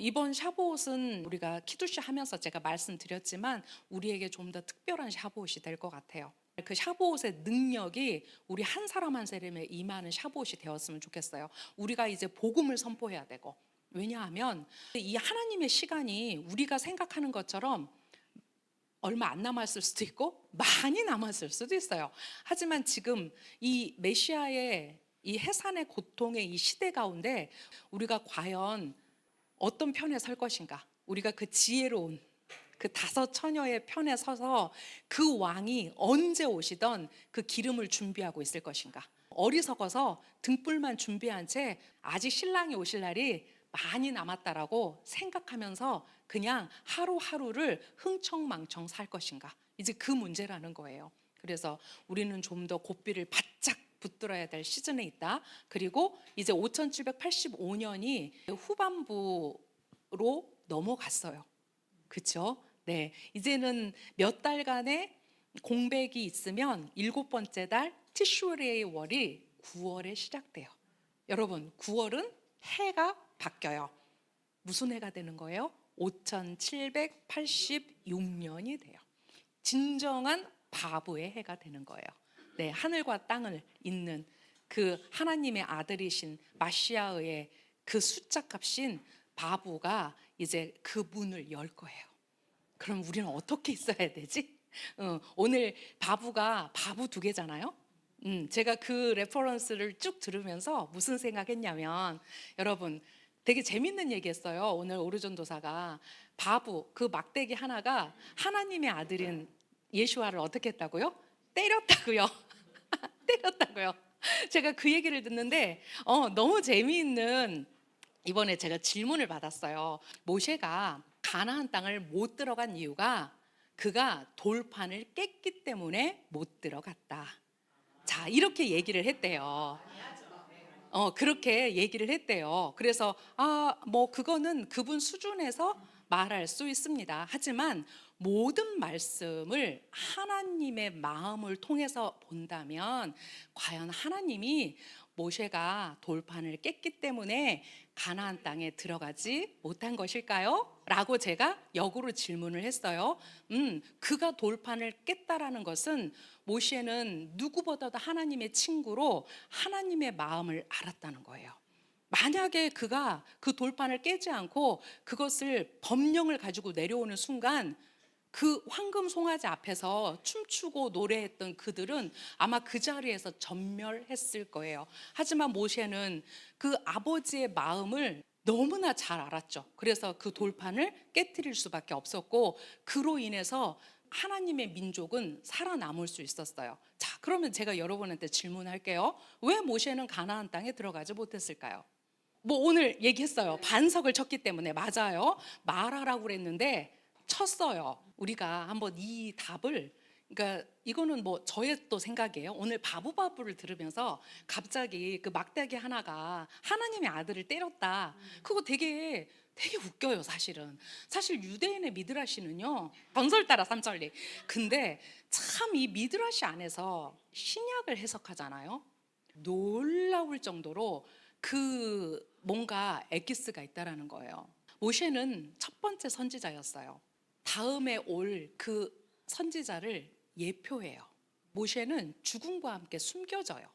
이번 샤보옷은 우리가 키두시 하면서 제가 말씀드렸지만 우리에게 좀 더 특별한 샤보옷이 될 것 같아요. 그 샤보옷의 능력이 우리 한 사람 한 사람에 임하는 샤보옷이 되었으면 좋겠어요. 우리가 이제 복음을 선포해야 되고, 왜냐하면 이 하나님의 시간이 우리가 생각하는 것처럼 얼마 안 남았을 수도 있고 많이 남았을 수도 있어요. 하지만 지금 이 메시아의 이 해산의 고통의 이 시대 가운데 우리가 과연 어떤 편에 설 것인가? 우리가 그 지혜로운 그 다섯 처녀의 편에 서서 그 왕이 언제 오시던 그 기름을 준비하고 있을 것인가? 어리석어서 등불만 준비한 채 아직 신랑이 오실 날이 많이 남았다라고 생각하면서 그냥 하루하루를 흥청망청 살 것인가? 이제 그 문제라는 거예요. 그래서 우리는 좀 더 고삐를 바짝 붙들어야 될 시즌에 있다. 그리고 이제 5785년이 후반부로 넘어갔어요. 그렇죠? 네, 이제는 몇 달간의 공백이 있으면 일곱 번째 달 티슈레의 월이 9월에 시작돼요. 여러분, 9월은 해가 바뀌어요. 무슨 해가 되는 거예요? 5786년이 돼요. 진정한 바보의 해가 되는 거예요. 네, 하늘과 땅을 잇는 그 하나님의 아들이신 마시아의 그 숫자 값인 바보가 이제 그 문을 열 거예요. 그럼 우리는 어떻게 있어야 되지? 오늘 바보가 바보 두 개잖아요. 제가 그 레퍼런스를 쭉 들으면서 무슨 생각했냐면, 여러분 되게 재밌는 얘기했어요. 오늘 오르존도사가 바보 그 막대기 하나가 하나님의 아들인 예수와를 어떻게 했다고요? 때렸다고요. 때렸다고요. 제가 그 얘기를 듣는데 너무 재미있는, 이번에 제가 질문을 받았어요. 모세가 가나안 땅을 못 들어간 이유가 그가 돌판을 깼기 때문에 못 들어갔다. 자, 이렇게 얘기를 했대요. 그렇게 얘기를 했대요. 그래서 뭐 그거는 그분 수준에서 말할 수 있습니다. 하지만 모든 말씀을 하나님의 마음을 통해서 본다면 과연 하나님이 모세가 돌판을 깼기 때문에 가나안 땅에 들어가지 못한 것일까요? 라고 제가 역으로 질문을 했어요. 그가 돌판을 깼다라는 것은 모세는 누구보다도 하나님의 친구로 하나님의 마음을 알았다는 거예요. 만약에 그가 그 돌판을 깨지 않고 그것을 법령을 가지고 내려오는 순간 그 황금 송아지 앞에서 춤추고 노래했던 그들은 아마 그 자리에서 전멸했을 거예요. 하지만 모세는 그 아버지의 마음을 너무나 잘 알았죠. 그래서 그 돌판을 깨트릴 수밖에 없었고, 그로 인해서 하나님의 민족은 살아남을 수 있었어요. 자, 그러면 제가 여러분한테 질문할게요. 왜 모세는 가나안 땅에 들어가지 못했을까요? 뭐 오늘 얘기했어요. 반석을 쳤기 때문에. 맞아요. 말하라고 그랬는데 쳤어요. 우리가 한번 이 답을, 그러니까 이거는 뭐 저의 또 생각이에요. 오늘 바보바보를 들으면서 갑자기 그 막대기 하나가 하나님의 아들을 때렸다. 그거 되게 웃겨요. 사실 유대인의 미드라시는요, 전설 따라 삼천리. 근데 참 이 미드라시 안에서 신약을 해석하잖아요. 놀라울 정도로 그 뭔가 엑기스가 있다라는 거예요. 모세는 첫 번째 선지자였어요. 다음에 올 그 선지자를 예표해요. 모세는 죽음과 함께 숨겨져요.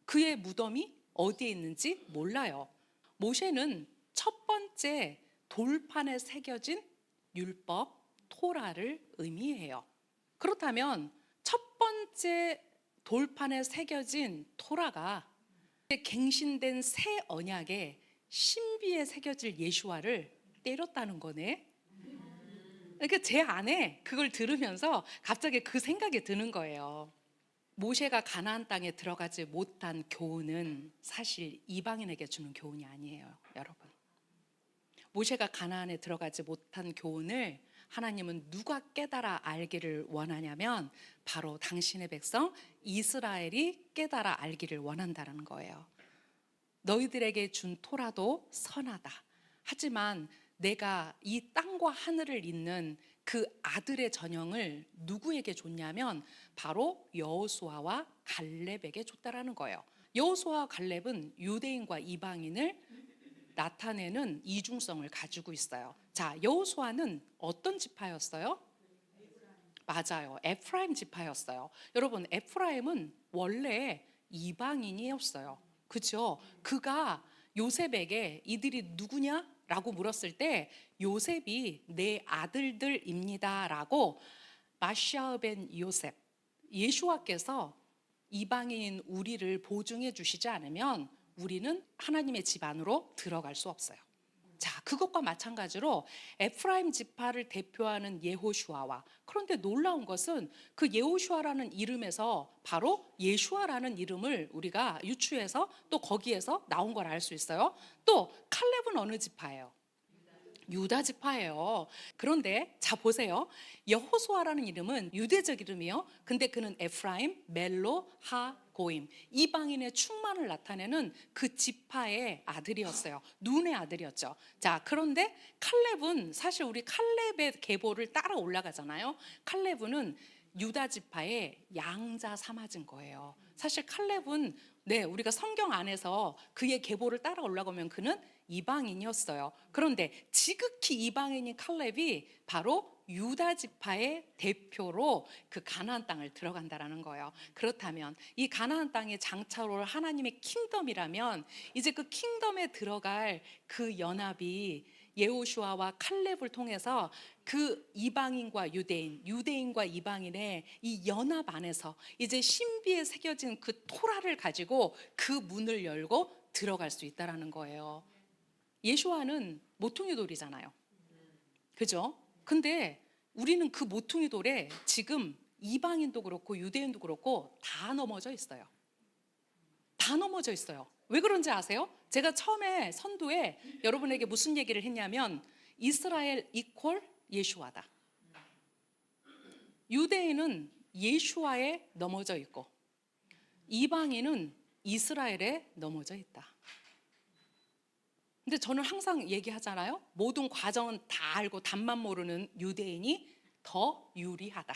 그의 무덤이 어디에 있는지 몰라요. 모세는 첫 번째 돌판에 새겨진 율법, 토라를 의미해요. 그렇다면 첫 번째 돌판에 새겨진 토라가 갱신된 새 언약의 신비에 새겨질 예수와를 때렸다는 거네. 그러니까 제 안에 그걸 들으면서 갑자기 그 생각이 드는 거예요. 모세가 가나안 땅에 들어가지 못한 교훈은 사실 이방인에게 주는 교훈이 아니에요, 여러분. 모세가 가나안에 들어가지 못한 교훈을 하나님은 누가 깨달아 알기를 원하냐면 바로 당신의 백성 이스라엘이 깨달아 알기를 원한다는 거예요. 너희들에게 준 토라도 선하다. 하지만 내가 이 땅과 하늘을 잇는 그 아들의 전형을 누구에게 줬냐면 바로 여호수아와 갈렙에게 줬다라는 거예요. 여호수아와 갈렙은 유대인과 이방인을 나타내는 이중성을 가지고 있어요. 자, 여호수아는 어떤 지파였어요? 맞아요. 에프라임 지파였어요. 여러분, 에프라임은 원래 이방인이었어요. 그죠? 그가 요셉에게 이들이 누구냐라고 물었을 때 요셉이 내 아들들입니다라고 마시아 벤 요셉, 예수와께서 이방인인 우리를 보증해 주시지 않으면 우리는 하나님의 집 안으로 들어갈 수 없어요. 자, 그것과 마찬가지로 에프라임 지파를 대표하는 예호슈아와, 그런데 놀라운 것은 그 예호슈아라는 이름에서 바로 예슈아라는 이름을 우리가 유추해서 또 거기에서 나온 걸 알 수 있어요. 또 칼렙은 어느 지파예요? 유다 지파예요. 그런데 자 보세요. 여호수아라는 이름은 유대적 이름이요. 근데 그는 에프라임, 멜로, 하, 고임, 이방인의 충만을 나타내는 그 지파의 아들이었어요. 눈의 아들이었죠. 자, 그런데 칼렙은 사실 우리 칼렙의 계보를 따라 올라가잖아요. 칼렙은 유다 지파의 양자 삼아진 거예요. 사실 칼렙은 우리가 성경 안에서 그의 계보를 따라 올라가면 그는 이방인이었어요. 그런데 지극히 이방인인 칼렙이 바로 유다 지파의 대표로 그 가나안 땅을 들어간다라는 거예요. 그렇다면 이 가나안 땅에 장차로 올 하나님의 킹덤이라면 이제 그 킹덤에 들어갈 그 연합이 예호슈아와 칼렙을 통해서 그 이방인과 유대인, 유대인과 이방인의 이 연합 안에서 이제 신비에 새겨진 그 토라를 가지고 그 문을 열고 들어갈 수 있다라는 거예요. 예수와는 모퉁이 돌이잖아요. 그죠? 근데 우리는 그 모퉁이 돌에 지금 이방인도 그렇고 유대인도 그렇고 다 넘어져 있어요. 다 넘어져 있어요. 왜 그런지 아세요? 제가 처음에 선도에 여러분에게 무슨 얘기를 했냐면 이스라엘 이퀄 예수와다. 유대인은 예수와에 넘어져 있고 이방인은 이스라엘에 넘어져 있다. 근데 저는 항상 얘기하잖아요. 모든 과정은 다 알고 답만 모르는 유대인이 더 유리하다.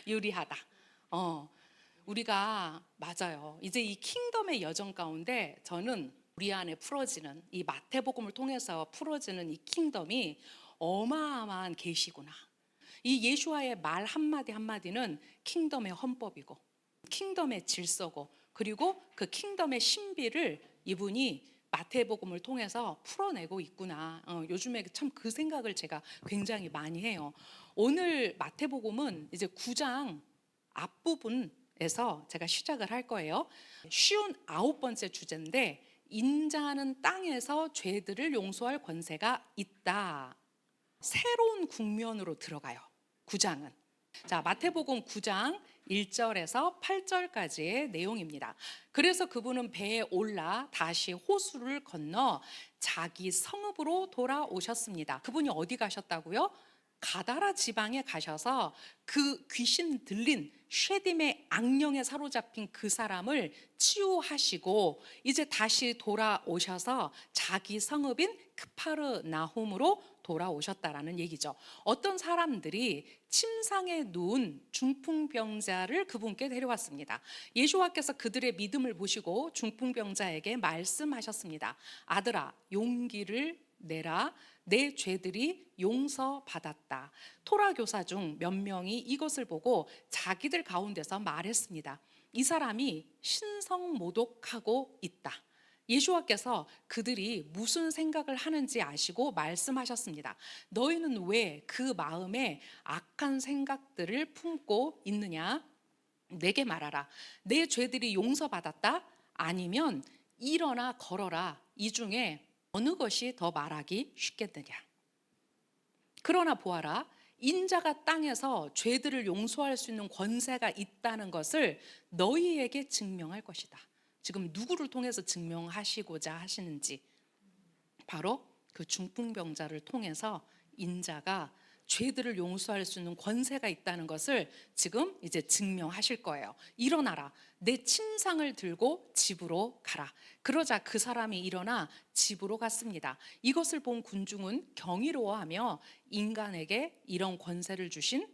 유리하다. 우리가 맞아요. 이제 이 킹덤의 여정 가운데 저는 우리 안에 풀어지는 이 마태복음을 통해서 풀어지는 이 킹덤이 어마어마한 계시구나. 이 예수와의 말 한마디 한마디는 킹덤의 헌법이고 킹덤의 질서고 그리고 그 킹덤의 신비를 이분이 마태복음을 통해서 풀어내고 있구나. 요즘에 참 그 생각을 제가 굉장히 많이 해요. 오늘 마태복음은 이제 9장 앞부분에서 제가 시작을 할 거예요. 59번째 주제인데 인자는 땅에서 죄들을 용서할 권세가 있다. 새로운 국면으로 들어가요. 9장은. 자, 마태복음 9장 1절에서 8절까지의 내용입니다. 그래서 그분은 배에 올라 다시 호수를 건너 자기 성읍으로 돌아오셨습니다. 그분이 어디 가셨다고요? 가다라 지방에 가셔서 그 귀신 들린 쉐딤의 악령에 사로잡힌 그 사람을 치유하시고 이제 다시 돌아오셔서 자기 성읍인 크파르나홈으로 돌아오셨다라는 얘기죠. 어떤 사람들이 침상에 누운 중풍병자를 그분께 데려왔습니다. 예수와께서 그들의 믿음을 보시고 중풍병자에게 말씀하셨습니다. 아들아, 용기를 내라. 내 죄들이 용서받았다. 토라 교사 중 몇 명이 이것을 보고 자기들 가운데서 말했습니다. 이 사람이 신성모독하고 있다. 예수와께서 그들이 무슨 생각을 하는지 아시고 말씀하셨습니다. 너희는 왜 그 마음에 악한 생각들을 품고 있느냐? 내게 말하라. 내 죄들이 용서받았다? 아니면 일어나 걸어라. 이 중에 어느 것이 더 말하기 쉽겠느냐? 그러나 보아라. 인자가 땅에서 죄들을 용서할 수 있는 권세가 있다는 것을 너희에게 증명할 것이다. 지금 누구를 통해서 증명하시고자 하시는지 바로 그 중풍병자를 통해서 인자가 죄들을 용서할 수 있는 권세가 있다는 것을 지금 이제 증명하실 거예요. 일어나라. 내 침상을 들고 집으로 가라. 그러자 그 사람이 일어나 집으로 갔습니다. 이것을 본 군중은 경이로워하며 인간에게 이런 권세를 주신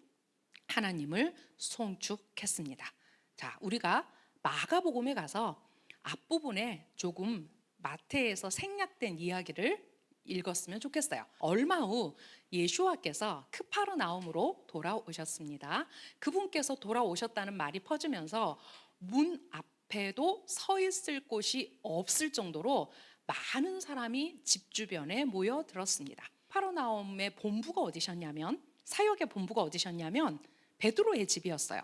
하나님을 송축했습니다. 자, 우리가 마가복음에 가서 앞부분에 조금 마태에서 생략된 이야기를 읽었으면 좋겠어요. 얼마 후 예수와께서 크파르나움으로 돌아오셨습니다. 그분께서 돌아오셨다는 말이 퍼지면서 문 앞에도 서 있을 곳이 없을 정도로 많은 사람이 집 주변에 모여들었습니다. 크파르나움의 본부가 어디셨냐면, 사역의 본부가 어디셨냐면 베드로의 집이었어요.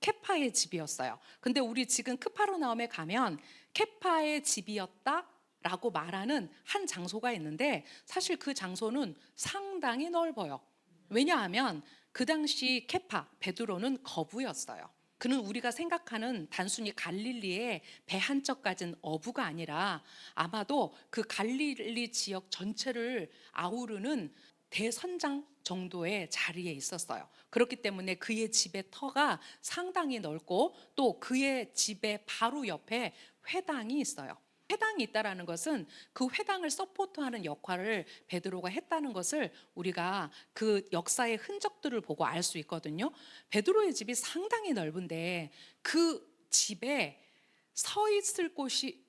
케파의 집이었어요. 근데 우리 지금 크파르나움에 가면 케파의 집이었다라고 말하는 한 장소가 있는데, 사실 그 장소는 상당히 넓어요. 왜냐하면 그 당시 케파, 베드로는 거부였어요. 그는 우리가 생각하는 단순히 갈릴리의 배 한 척 가진 어부가 아니라 아마도 그 갈릴리 지역 전체를 아우르는 대선장 정도의 자리에 있었어요. 그렇기 때문에 그의 집의 터가 상당히 넓고, 또 그의 집의 바로 옆에 회당이 있어요. 회당이 있다라는 것은 그 회당을 서포트하는 역할을 베드로가 했다는 것을 우리가 그 역사의 흔적들을 보고 알 수 있거든요. 베드로의 집이 상당히 넓은데 그 집에 서 있을 곳이,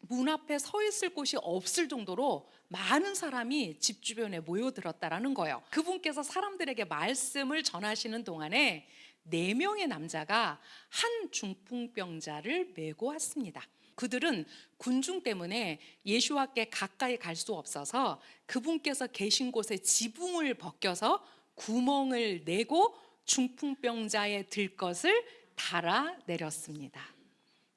문 앞에 서 있을 곳이 없을 정도로 많은 사람이 집 주변에 모여들었다라는 거예요. 그분께서 사람들에게 말씀을 전하시는 동안에 4명의 남자가 한 중풍병자를 메고 왔습니다. 그들은 군중 때문에 예수와께 가까이 갈 수 없어서 그분께서 계신 곳에 지붕을 벗겨서 구멍을 내고 중풍병자의 들것을 달아내렸습니다.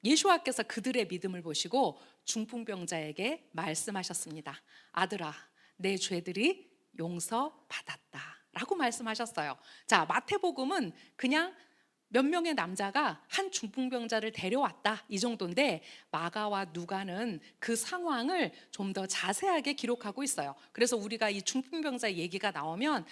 예수와께서 그들의 믿음을 보시고 중풍병자에게 말씀하셨습니다. 아들아, 내 죄들이 용서받았다 라고 말씀하셨어요. 자, 마태복음은 그냥 몇 명의 남자가 한 중풍병자를 데려왔다 이 정도인데, 마가와 누가는 그 상황을 좀 더 자세하게 기록하고 있어요. 그래서 우리가 이 중풍병자 얘기가 나오면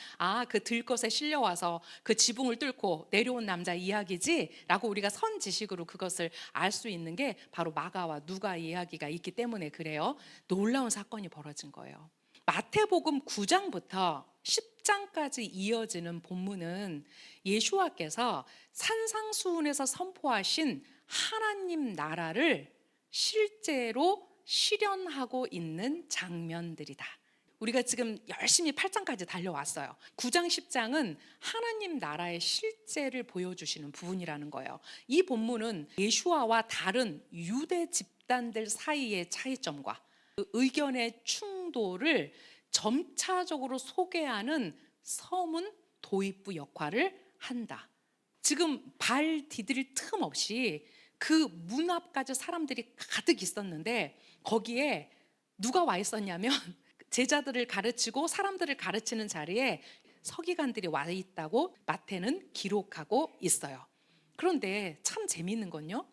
그 들것에 실려와서 그 지붕을 뚫고 내려온 남자 이야기지 라고 우리가 선지식으로 그것을 알 수 있는 게 바로 마가와 누가 이야기가 있기 때문에 그래요. 놀라운 사건이 벌어진 거예요. 마태복음 9장부터 10장까지 이어지는 본문은 예수와께서 산상수훈에서 선포하신 하나님 나라를 실제로 실현하고 있는 장면들이다. 우리가 지금 열심히 8장까지 달려왔어요. 9장, 10장은 하나님 나라의 실제를 보여주시는 부분이라는 거예요. 이 본문은 예수와와 다른 유대 집단들 사이의 차이점과 그 의견의 충돌을 점차적으로 소개하는 서문 도입부 역할을 한다. 지금 발 디딜 틈 없이 그 문 앞까지 사람들이 가득 있었는데, 거기에 누가 와 있었냐면 제자들을 가르치고 사람들을 가르치는 자리에 서기관들이 와 있다고 마태는 기록하고 있어요. 그런데 참 재미있는 건요,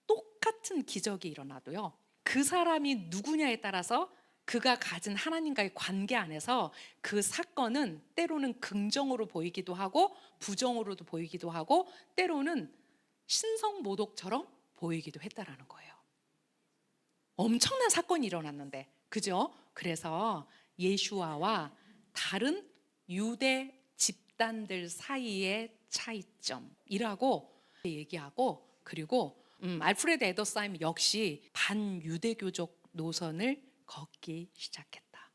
똑같은 기적이 일어나도요, 그 사람이 누구냐에 따라서 그가 가진 하나님과의 관계 안에서 그 사건은 때로는 긍정으로 보이기도 하고 부정으로도 보이기도 하고 때로는 신성모독처럼 보이기도 했다라는 거예요. 엄청난 사건이 일어났는데, 그죠? 그래서 예수와와 다른 유대 집단들 사이의 차이점이라고 얘기하고, 그리고 알프레드 에더사임 역시 반유대교적 노선을 걷기 시작했다.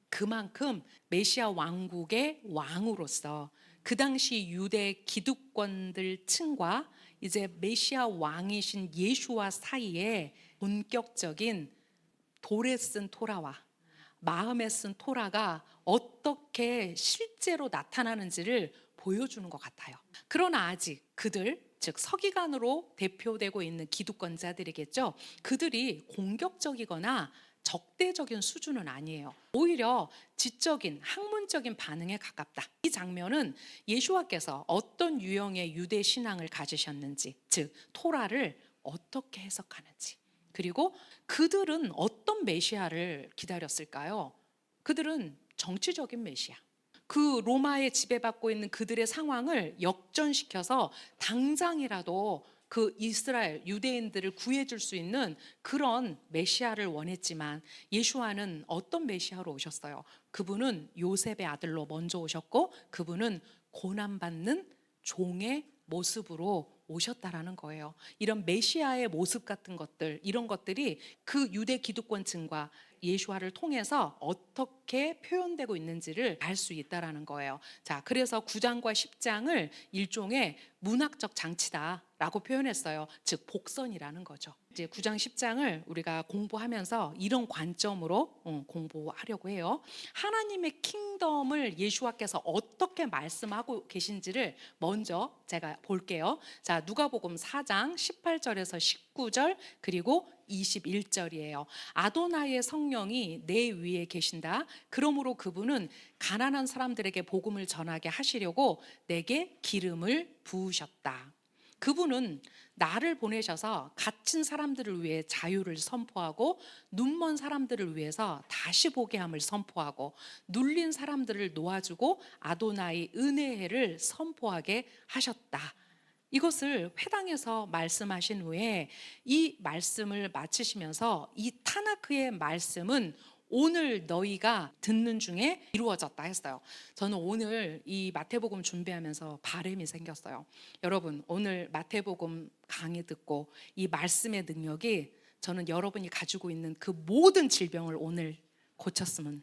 그만큼 메시아 왕국의 왕으로서 그 당시 유대 기득권들 층과 이제 메시아 왕이신 예수와 사이에 본격적인 돌에 쓴 토라와 마음에 쓴 토라가 어떻게 실제로 나타나는지를 보여주는 것 같아요. 그러나 아직 그들, 즉 서기관으로 대표되고 있는 기득권자들이겠죠. 그들이 공격적이거나 적대적인 수준은 아니에요. 오히려 지적인 학문적인 반응에 가깝다. 이 장면은 예수와께서 어떤 유형의 유대 신앙을 가지셨는지, 즉 토라를 어떻게 해석하는지, 그리고 그들은 어떤 메시아를 기다렸을까요? 그들은 정치적인 메시아, 그 로마에 지배받고 있는 그들의 상황을 역전시켜서 당장이라도 그 이스라엘 유대인들을 구해줄 수 있는 그런 메시아를 원했지만, 예수와는 어떤 메시아로 오셨어요? 그분은 요셉의 아들로 먼저 오셨고, 그분은 고난받는 종의 모습으로 오셨다라는 거예요. 이런 메시아의 모습 같은 것들, 이런 것들이 그 유대 기득권층과 예수와를 통해서 어떻게 표현되고 있는지를 알 수 있다라는 거예요. 자, 그래서 9장과 10장을 일종의 문학적 장치다라고 표현했어요. 즉 복선이라는 거죠. 이제 9장 10장을 우리가 공부하면서 이런 관점으로 공부하려고 해요. 하나님의 킹덤을 예수와께서 어떻게 말씀하고 계신지를 먼저 제가 볼게요. 자, 누가복음 4장 18절에서 19절 그리고 21절이에요. 아도나이의 성령이 내 위에 계신다. 그러므로 그분은 가난한 사람들에게 복음을 전하게 하시려고 내게 기름을 부으셨다. 그분은 나를 보내셔서 갇힌 사람들을 위해 자유를 선포하고 눈먼 사람들을 위해서 다시 보게 함을 선포하고 눌린 사람들을 놓아주고 아도나이 은혜를 선포하게 하셨다. 이것을 회당에서 말씀하신 후에 이 말씀을 마치시면서 이 타나크의 말씀은 오늘 너희가 듣는 중에 이루어졌다 했어요. 저는 오늘 이 마태복음 준비하면서 바람이 생겼어요. 여러분, 오늘 마태복음 강의 듣고 이 말씀의 능력이 저는 여러분이 가지고 있는 그 모든 질병을 오늘 고쳤으면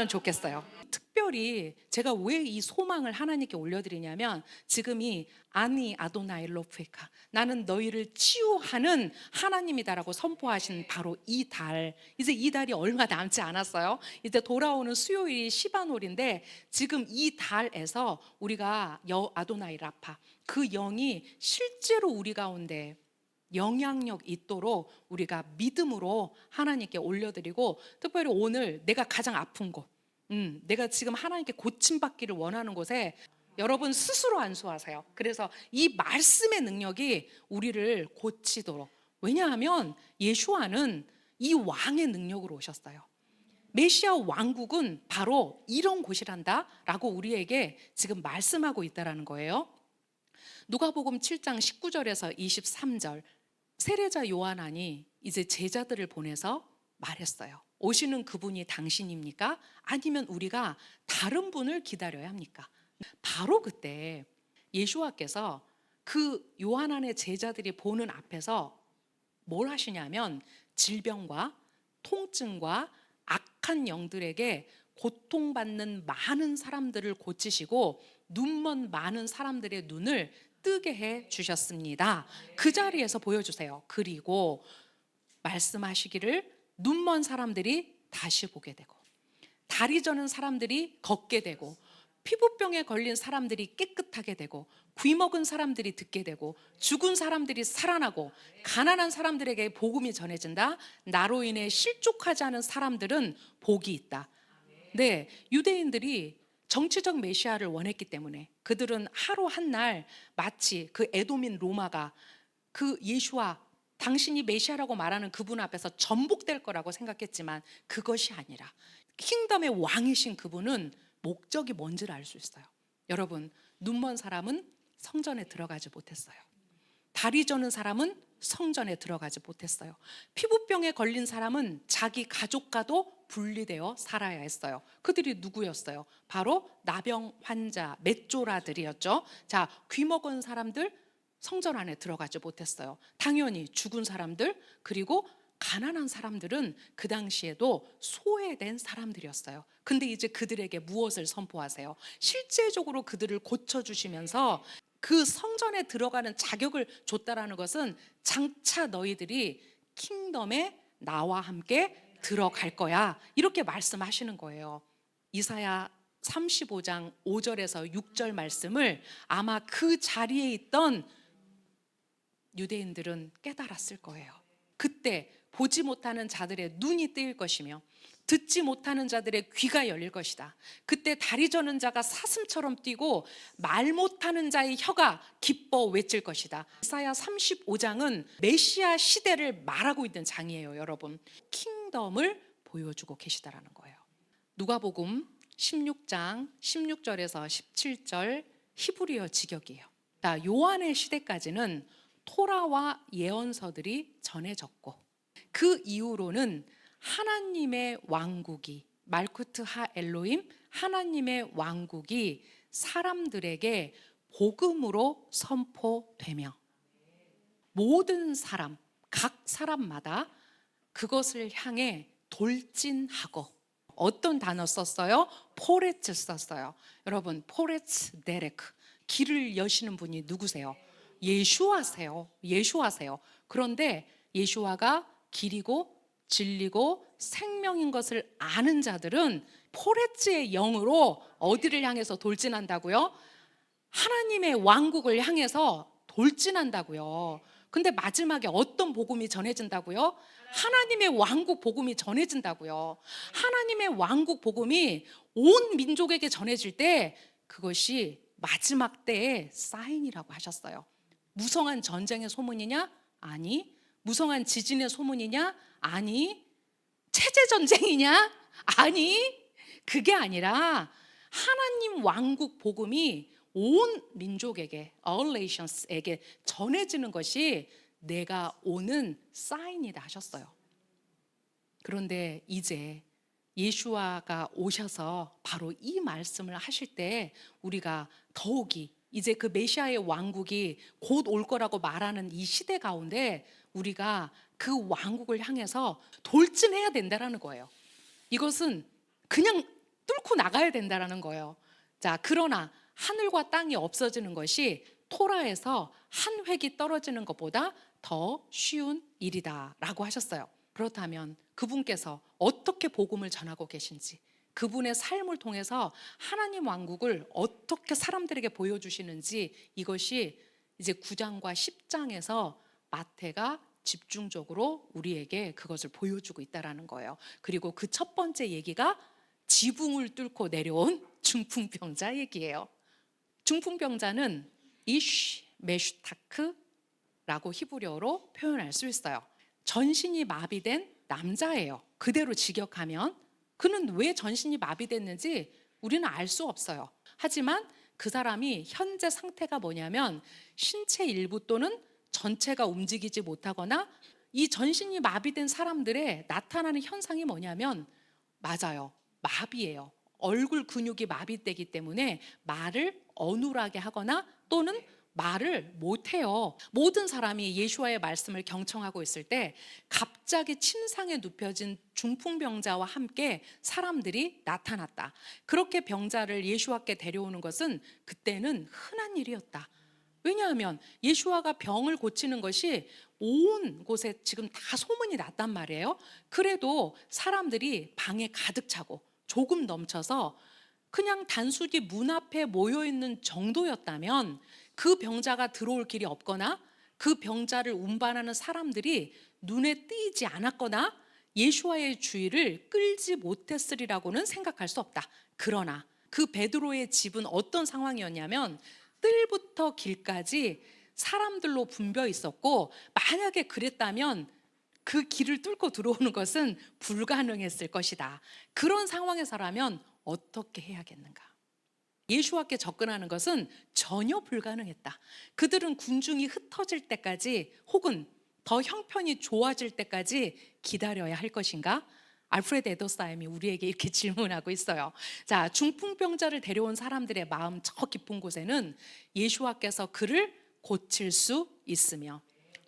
좋겠어요. 특별히 제가 왜 이 소망을 하나님께 올려드리냐면 지금이 아니 아도나이 로프에카 나는 너희를 치유하는 하나님이다라고 선포하신 바로 이 달, 이제 이 달이 얼마 남지 않았어요. 이제 돌아오는 수요일이 시바놀인데 지금 이 달에서 우리가 아도나이 라파 그 영이 실제로 우리 가운데 영향력 있도록 우리가 믿음으로 하나님께 올려드리고 특별히 오늘 내가 가장 아픈 곳 내가 지금 하나님께 고침받기를 원하는 곳에 여러분 스스로 안수하세요. 그래서 이 말씀의 능력이 우리를 고치도록, 왜냐하면 예수와는 이 왕의 능력으로 오셨어요. 메시아 왕국은 바로 이런 곳이란다 라고 우리에게 지금 말씀하고 있다는 거예요. 누가복음 7장 19절에서 23절 세례자 요한이 이제 제자들을 보내서 말했어요. 오시는 그분이 당신입니까? 아니면 우리가 다른 분을 기다려야 합니까? 바로 그때 예수와께서 그 요한의 제자들이 보는 앞에서 뭘 하시냐면 질병과 통증과 악한 영들에게 고통받는 많은 사람들을 고치시고 눈먼 많은 사람들의 눈을 뜨게 해 주셨습니다. 그 자리에서 보여주세요. 그리고 말씀하시기를 눈먼 사람들이 다시 보게 되고 다리 저는 사람들이 걷게 되고 피부병에 걸린 사람들이 깨끗하게 되고 귀먹은 사람들이 듣게 되고 죽은 사람들이 살아나고 가난한 사람들에게 복음이 전해진다. 나로 인해 실족하지 않은 사람들은 복이 있다. 네, 유대인들이 정치적 메시아를 원했기 때문에 그들은 하루 한 날 마치 그 에돔인 로마가 그 예수와 당신이 메시아라고 말하는 그분 앞에서 전복될 거라고 생각했지만 그것이 아니라 킹덤의 왕이신 그분은 목적이 뭔지를 알 수 있어요. 여러분, 눈먼 사람은 성전에 들어가지 못했어요. 다리 저는 사람은 성전에 들어가지 못했어요. 피부병에 걸린 사람은 자기 가족과도 분리되어 살아야 했어요. 그들이 누구였어요? 바로 나병 환자, 맷조라들이었죠. 자, 귀먹은 사람들 성전 안에 들어가지 못했어요. 당연히 죽은 사람들, 그리고 가난한 사람들은 그 당시에도 소외된 사람들이었어요. 근데 이제 그들에게 무엇을 선포하세요? 실제적으로 그들을 고쳐주시면서 그 성전에 들어가는 자격을 줬다라는 것은 장차 너희들이 킹덤에 나와 함께 들어갈 거야, 이렇게 말씀하시는 거예요. 이사야 35장 5절에서 6절 말씀을 아마 그 자리에 있던 유대인들은 깨달았을 거예요. 그때 보지 못하는 자들의 눈이 뜨일 것이며 듣지 못하는 자들의 귀가 열릴 것이다. 그때 다리 저는 자가 사슴처럼 뛰고 말 못하는 자의 혀가 기뻐 외칠 것이다. 이사야 35장은 메시아 시대를 말하고 있는 장이에요. 여러분, 킹덤을 보여주고 계시다라는 거예요. 누가복음 16장 16절에서 17절 히브리어 직역이에요. 요한의 시대까지는 토라와 예언서들이 전해졌고 그 이후로는 하나님의 왕국이 말쿠트 하 엘로임, 하나님의 왕국이 사람들에게 복음으로 선포되며 모든 사람, 각 사람마다 그것을 향해 돌진하고, 어떤 단어 썼어요? 포레츠 썼어요. 여러분, 포레츠 데레크, 길을 여시는 분이 누구세요? 예수와세요. 예수와세요. 그런데 예수와가 길이고 진리고 생명인 것을 아는 자들은 포레츠의 영으로 어디를 향해서 돌진한다고요? 하나님의 왕국을 향해서 돌진한다고요. 근데 마지막에 어떤 복음이 전해진다고요? 하나님의 왕국 복음이 전해진다고요. 하나님의 왕국 복음이 온 민족에게 전해질 때 그것이 마지막 때의 사인이라고 하셨어요. 무성한 전쟁의 소문이냐? 아니. 무성한 지진의 소문이냐? 아니. 체제 전쟁이냐? 아니. 그게 아니라 하나님 왕국 복음이 온 민족에게, all nations에게 전해지는 것이 내가 오는 사인이다 하셨어요. 그런데 이제 예수와가 오셔서 바로 이 말씀을 하실 때 우리가 더욱이 이제 그 메시아의 왕국이 곧 올 거라고 말하는 이 시대 가운데 우리가 그 왕국을 향해서 돌진해야 된다라는 거예요. 이것은 그냥 뚫고 나가야 된다라는 거예요. 자, 그러나 하늘과 땅이 없어지는 것이 토라에서 한 획이 떨어지는 것보다 더 쉬운 일이다라고 하셨어요. 그렇다면 그분께서 어떻게 복음을 전하고 계신지, 그분의 삶을 통해서 하나님 왕국을 어떻게 사람들에게 보여주시는지, 이것이 이제 9장과 10장에서 마태가 집중적으로 우리에게 그것을 보여주고 있다는 거예요. 그리고 그 첫 번째 얘기가 지붕을 뚫고 내려온 중풍병자 얘기예요. 중풍병자는 이쉬 메슈타크라고 히브리어로 표현할 수 있어요. 전신이 마비된 남자예요. 그대로 직역하면 그는 왜 전신이 마비됐는지 우리는 알 수 없어요. 하지만 그 사람이 현재 상태가 뭐냐면 신체 일부 또는 전체가 움직이지 못하거나, 이 전신이 마비된 사람들의 나타나는 현상이 뭐냐면, 맞아요, 마비예요. 얼굴 근육이 마비되기 때문에 말을 어눌하게 하거나 또는 말을 못해요. 모든 사람이 예수와의 말씀을 경청하고 있을 때 갑자기 침상에 눕혀진 중풍병자와 함께 사람들이 나타났다. 그렇게 병자를 예수와께 데려오는 것은 그때는 흔한 일이었다. 왜냐하면 예수와가 병을 고치는 것이 온 곳에 지금 다 소문이 났단 말이에요. 그래도 사람들이 방에 가득 차고 조금 넘쳐서 그냥 단순히 문 앞에 모여있는 정도였다면 그 병자가 들어올 길이 없거나 그 병자를 운반하는 사람들이 눈에 띄지 않았거나 예수와의 주의를 끌지 못했으리라고는 생각할 수 없다. 그러나 그 베드로의 집은 어떤 상황이었냐면 뜰부터 길까지 사람들로 붐벼 있었고, 만약에 그랬다면 그 길을 뚫고 들어오는 것은 불가능했을 것이다. 그런 상황에서라면 어떻게 해야겠는가? 예수와께 접근하는 것은 전혀 불가능했다. 그들은 군중이 흩어질 때까지 혹은 더 형편이 좋아질 때까지 기다려야 할 것인가? 알프레드 에더사임이 우리에게 이렇게 질문하고 있어요. 자, 중풍병자를 데려온 사람들의 마음 저 깊은 곳에는 예수와께서 그를 고칠 수 있으며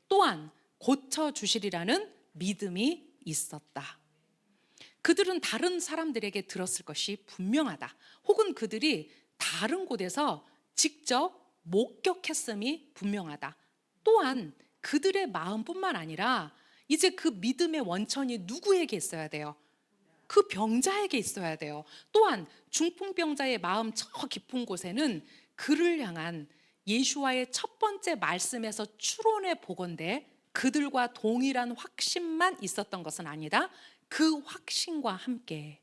또한 고쳐주시리라는 믿음이 있었다. 그들은 다른 사람들에게 들었을 것이 분명하다. 혹은 그들이 다른 곳에서 직접 목격했음이 분명하다. 또한 그들의 마음뿐만 아니라 이제 그 믿음의 원천이 누구에게 있어야 돼요? 그 병자에게 있어야 돼요. 또한 중풍병자의 마음 저 깊은 곳에는 그를 향한 예수와의 첫 번째 말씀에서 추론해 보건대 그들과 동일한 확신만 있었던 것은 아니다. 그 확신과 함께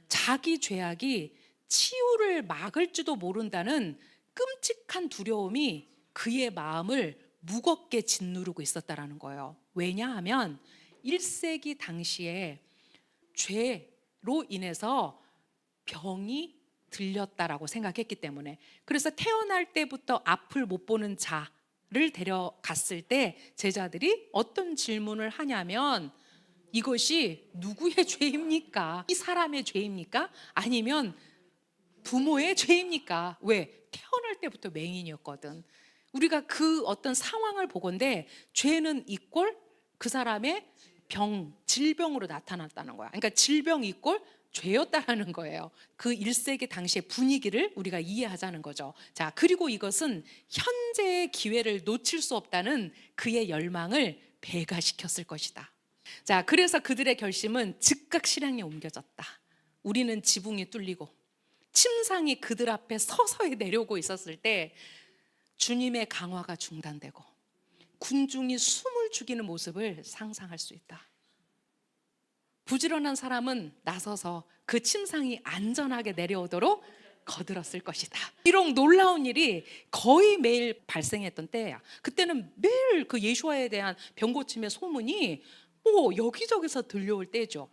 자기 죄악이 치유를 막을지도 모른다는 끔찍한 두려움이 그의 마음을 무겁게 짓누르고 있었다라는 거예요. 왜냐하면 1세기 당시에 죄로 인해서 병이 들렸다라고 생각했기 때문에, 그래서 태어날 때부터 앞을 못 보는 자를 데려갔을 때 제자들이 어떤 질문을 하냐면, 이것이 누구의 죄입니까? 이 사람의 죄입니까? 아니면 부모의 죄입니까? 왜? 태어날 때부터 맹인이었거든. 우리가 그 어떤 상황을 보건대 죄는 이꼴 그 사람의 질병으로 나타났다는 거야. 그러니까 질병 이꼴 죄였다라는 거예요. 그 1세기 당시의 분위기를 우리가 이해하자는 거죠. 자, 그리고 이것은 현재의 기회를 놓칠 수 없다는 그의 열망을 배가시켰을 것이다. 자, 그래서 그들의 결심은 즉각 실행에 옮겨졌다. 우리는 지붕이 뚫리고 침상이 그들 앞에 서서히 내려오고 있었을 때 주님의 강화가 중단되고 군중이 숨을 죽이는 모습을 상상할 수 있다. 부지런한 사람은 나서서 그 침상이 안전하게 내려오도록 거들었을 것이다. 이런 놀라운 일이 거의 매일 발생했던 때야. 그때는 매일 그 예수와에 대한 병고침의 소문이 여기저기서 들려올 때죠.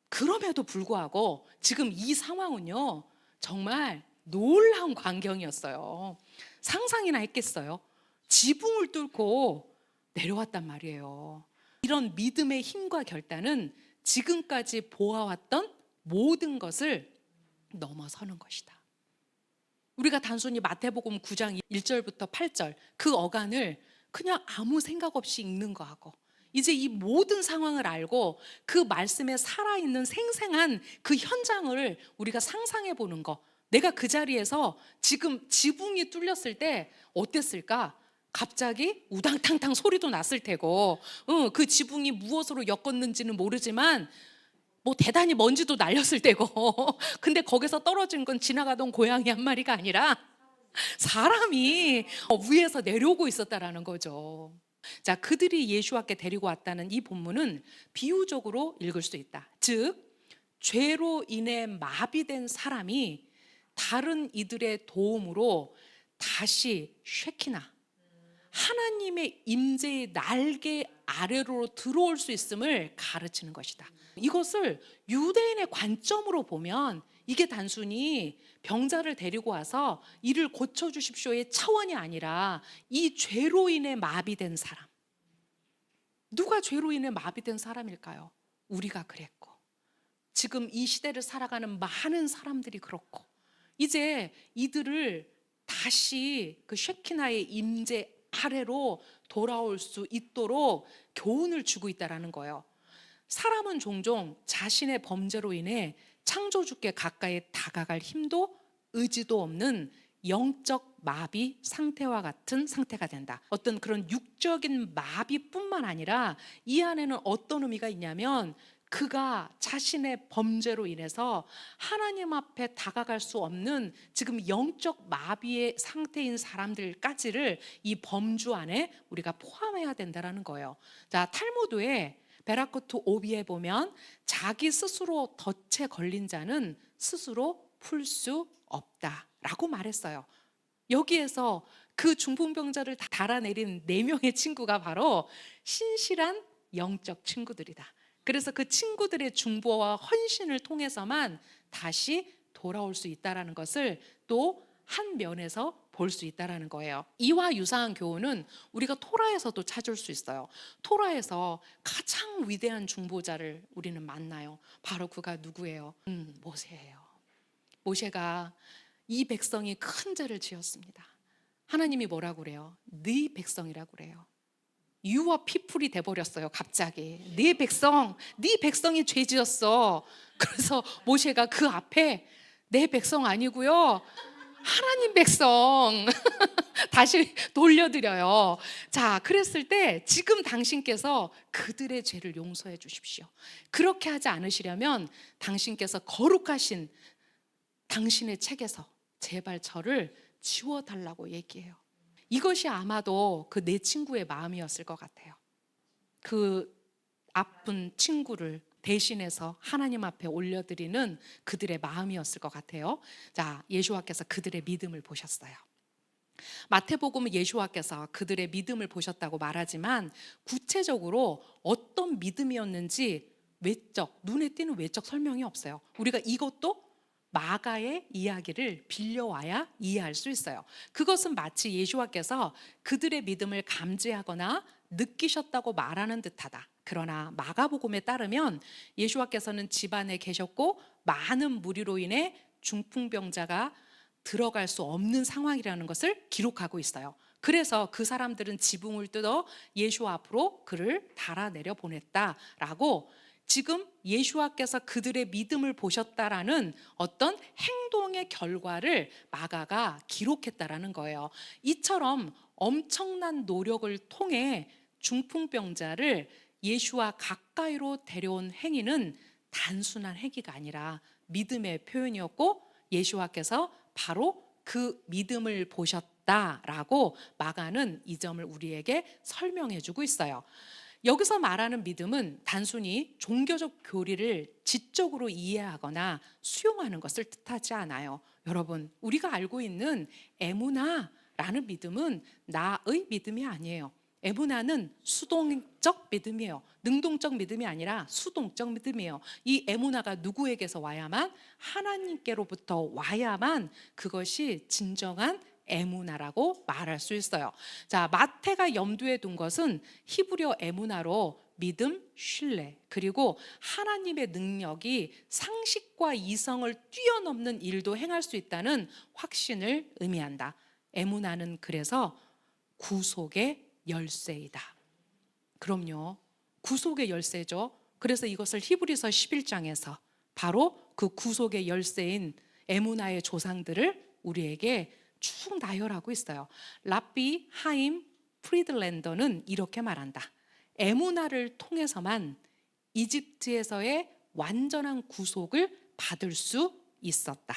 그럼에도 불구하고 지금 이 상황은요, 정말 놀라운 광경이었어요. 상상이나 했겠어요? 지붕을 뚫고 내려왔단 말이에요. 이런 믿음의 힘과 결단은 지금까지 보아왔던 모든 것을 넘어서는 것이다. 우리가 단순히 마태복음 9장 1절부터 8절 그 어간을 그냥 아무 생각 없이 읽는 거하고, 이제 이 모든 상황을 알고 그 말씀에 살아있는 생생한 그 현장을 우리가 상상해 보는 거, 내가 그 자리에서 지금 지붕이 뚫렸을 때 어땠을까? 갑자기 우당탕탕 소리도 났을 테고, 그 지붕이 무엇으로 엮었는지는 모르지만 대단히 먼지도 날렸을 테고 근데 거기서 떨어진 건 지나가던 고양이 한 마리가 아니라 사람이 위에서 내려오고 있었다라는 거죠. 자, 그들이 예수와께 데리고 왔다는 이 본문은 비유적으로 읽을 수 있다. 즉, 죄로 인해 마비된 사람이 다른 이들의 도움으로 다시 쉐키나 하나님의 임재의 날개 아래로 들어올 수 있음을 가르치는 것이다. 이것을 유대인의 관점으로 보면 이게 단순히 병자를 데리고 와서 이를 고쳐주십시오의 차원이 아니라 이 죄로 인해 마비된 사람, 누가 죄로 인해 마비된 사람일까요? 우리가 그랬고, 지금 이 시대를 살아가는 많은 사람들이 그렇고, 이제 이들을 다시 그 쉐키나의 임재 아래로 돌아올 수 있도록 교훈을 주고 있다는 거예요. 사람은 종종 자신의 범죄로 인해 창조주께 가까이 다가갈 힘도 의지도 없는 영적 마비 상태와 같은 상태가 된다. 어떤 그런 육적인 마비뿐만 아니라 이 안에는 어떤 의미가 있냐면, 그가 자신의 범죄로 인해서 하나님 앞에 다가갈 수 없는 지금 영적 마비의 상태인 사람들까지를 이 범주 안에 우리가 포함해야 된다는 거예요. 자, 탈무드에 베라코트 오비에 보면 자기 스스로 덫에 걸린 자는 스스로 풀 수 없다라고 말했어요. 여기에서 그 중풍병자를 달아내린 4명의 친구가 바로 신실한 영적 친구들이다. 그래서 그 친구들의 중보와 헌신을 통해서만 다시 돌아올 수 있다는 것을 또 한 면에서 볼 수 있다는 거예요. 이와 유사한 교훈은 우리가 토라에서도 찾을 수 있어요. 토라에서 가장 위대한 중보자를 우리는 만나요. 바로 그가 누구예요? 모세예요. 모세가 이 백성이 큰 죄를 지었습니다. 하나님이 뭐라고 그래요? 네 백성이라고 그래요. 유아 피플이 돼버렸어요. 갑자기 네 백성이 죄 지었어. 그래서 모세가 그 앞에 내 백성 아니고요, 하나님 백성 다시 돌려드려요. 자, 그랬을 때 지금 당신께서 그들의 죄를 용서해 주십시오. 그렇게 하지 않으시려면 당신께서 거룩하신 당신의 책에서 제발 저를 지워달라고 얘기해요. 이것이 아마도 그 내 친구의 마음이었을 것 같아요. 그 아픈 친구를 대신해서 하나님 앞에 올려드리는 그들의 마음이었을 것 같아요. 자, 예수와께서 그들의 믿음을 보셨어요. 마태복음은 예수와께서 그들의 믿음을 보셨다고 말하지만 구체적으로 어떤 믿음이었는지 눈에 띄는 외적 설명이 없어요. 우리가 이것도 마가의 이야기를 빌려와야 이해할 수 있어요. 그것은 마치 예수와께서 그들의 믿음을 감지하거나 느끼셨다고 말하는 듯하다. 그러나 마가복음에 따르면 예수와께서는 집안에 계셨고 많은 무리로 인해 중풍병자가 들어갈 수 없는 상황이라는 것을 기록하고 있어요. 그래서 그 사람들은 지붕을 뜯어 예수와 앞으로 그를 달아내려 보냈다라고, 지금 예수와께서 그들의 믿음을 보셨다라는 어떤 행동의 결과를 마가가 기록했다라는 거예요. 이처럼 엄청난 노력을 통해 중풍병자를 예수와 가까이로 데려온 행위는 단순한 행위가 아니라 믿음의 표현이었고, 예수와께서 바로 그 믿음을 보셨다라고 마가는 이 점을 우리에게 설명해 주고 있어요. 여기서 말하는 믿음은 단순히 종교적 교리를 지적으로 이해하거나 수용하는 것을 뜻하지 않아요. 여러분, 우리가 알고 있는 에무나라는 믿음은 나의 믿음이 아니에요. 에무나는 수동적 믿음이에요. 능동적 믿음이 아니라 수동적 믿음이에요. 이 에무나가 누구에게서 와야만? 하나님께로부터 와야만 그것이 진정한 에무나라고 말할 수 있어요. 자, 마태가 염두에 둔 것은 히브리어 에무나로 믿음, 신뢰, 그리고 하나님의 능력이 상식과 이성을 뛰어넘는 일도 행할 수 있다는 확신을 의미한다. 에무나는 그래서 구속의 열쇠이다. 그럼요, 구속의 열쇠죠. 그래서 이것을 히브리서 11장에서 바로 그 구속의 열쇠인 에무나의 조상들을 우리에게 쭉 나열하고 있어요. 랍비 하임 프리들랜더는 이렇게 말한다. 에무나를 통해서만 이집트에서의 완전한 구속을 받을 수 있었다.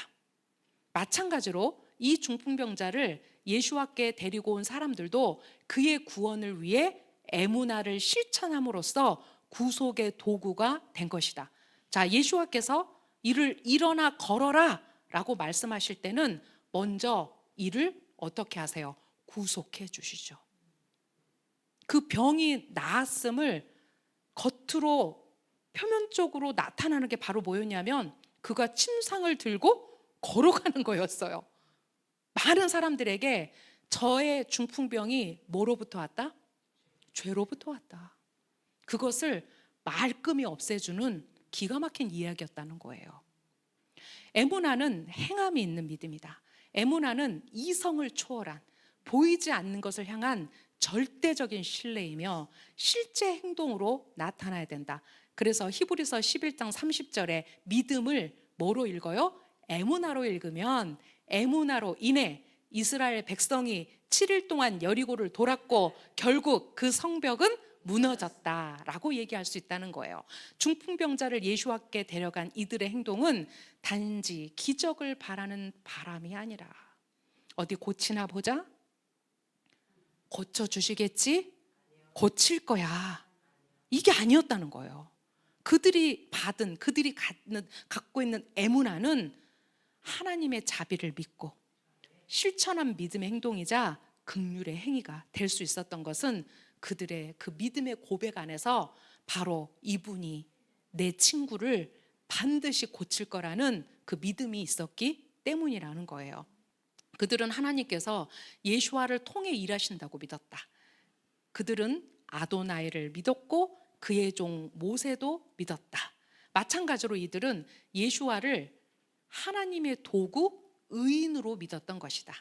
마찬가지로 이 중풍병자를 예수와께 데리고 온 사람들도 그의 구원을 위해 에무나를 실천함으로써 구속의 도구가 된 것이다. 자, 예수와께서 이를 일어나 걸어라 라고 말씀하실 때는 먼저 이를 어떻게 하세요? 구속해 주시죠. 그 병이 나았음을 겉으로 표면적으로 나타나는 게 바로 뭐였냐면 그가 침상을 들고 걸어가는 거였어요. 많은 사람들에게 저의 중풍병이 뭐로부터 왔다? 죄로부터 왔다. 그것을 말끔히 없애주는 기가 막힌 이야기였다는 거예요. 에무나는 행함이 있는 믿음이다. 에무나는 이성을 초월한 보이지 않는 것을 향한 절대적인 신뢰이며 실제 행동으로 나타나야 된다. 그래서 히브리서 11장 30절에 믿음을 뭐로 읽어요? 에무나로 읽으면 에무나로 인해 이스라엘 백성이 7일 동안 여리고를 돌았고 결국 그 성벽은 무너졌다라고 얘기할 수 있다는 거예요. 중풍병자를 예수와께 데려간 이들의 행동은 단지 기적을 바라는 바람이 아니라 어디 고치나 보자? 고쳐주시겠지? 고칠 거야. 이게 아니었다는 거예요. 그들이 갖고 있는 에무나는 하나님의 자비를 믿고 실천한 믿음의 행동이자 긍휼의 행위가 될 수 있었던 것은 그들의 그 믿음의 고백 안에서 바로 이분이 내 친구를 반드시 고칠 거라는 그 믿음이 있었기 때문이라는 거예요. 그들은 하나님께서 예수와를 통해 일하신다고 믿었다. 그들은 아도나이를 믿었고 그의 종 모세도 믿었다. 마찬가지로 이들은 예수와를 하나님의 도구, 의인으로 믿었던 것이다.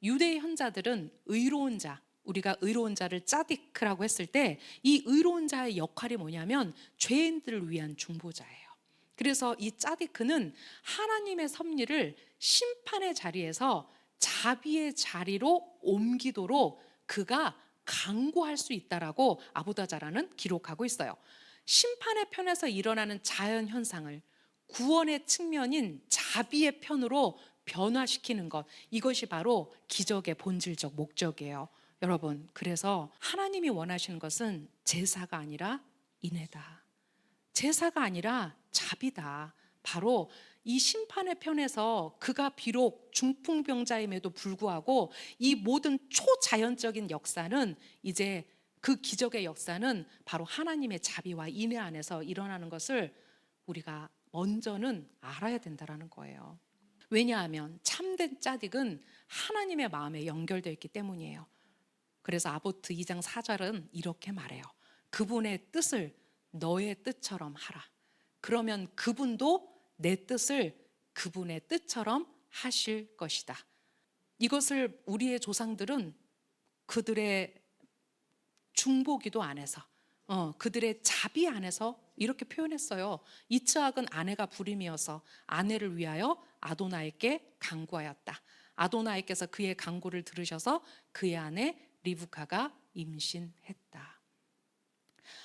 유대의 현자들은 의로운 자, 우리가 의로운 자를 짜디크라고 했을 때 이 의로운 자의 역할이 뭐냐면 죄인들을 위한 중보자예요. 그래서 이 짜디크는 하나님의 섭리를 심판의 자리에서 자비의 자리로 옮기도록 그가 강구할 수 있다라고 아보다자라는 기록하고 있어요. 심판의 편에서 일어나는 자연 현상을 구원의 측면인 자비의 편으로 변화시키는 것, 이것이 바로 기적의 본질적 목적이에요. 여러분, 그래서 하나님이 원하시는 것은 제사가 아니라 인애다. 제사가 아니라 자비다. 바로 이 심판의 편에서 그가 비록 중풍병자임에도 불구하고 이 모든 초자연적인 역사는 이제 그 기적의 역사는 바로 하나님의 자비와 인애 안에서 일어나는 것을 우리가 먼저는 알아야 된다는 거예요. 왜냐하면 참된 짜딕은 하나님의 마음에 연결되어 있기 때문이에요. 그래서 아보트 2장 4절은 이렇게 말해요. 그분의 뜻을 너의 뜻처럼 하라. 그러면 그분도 내 뜻을 그분의 뜻처럼 하실 것이다. 이것을 우리의 조상들은 그들의 중보기도 안에서 그들의 자비 안에서 이렇게 표현했어요. 이츠학은 아내가 불임이어서 아내를 위하여 아도나이께 간구하였다. 아도나이께서 그의 간구를 들으셔서 그의 아내 리브카가 임신했다.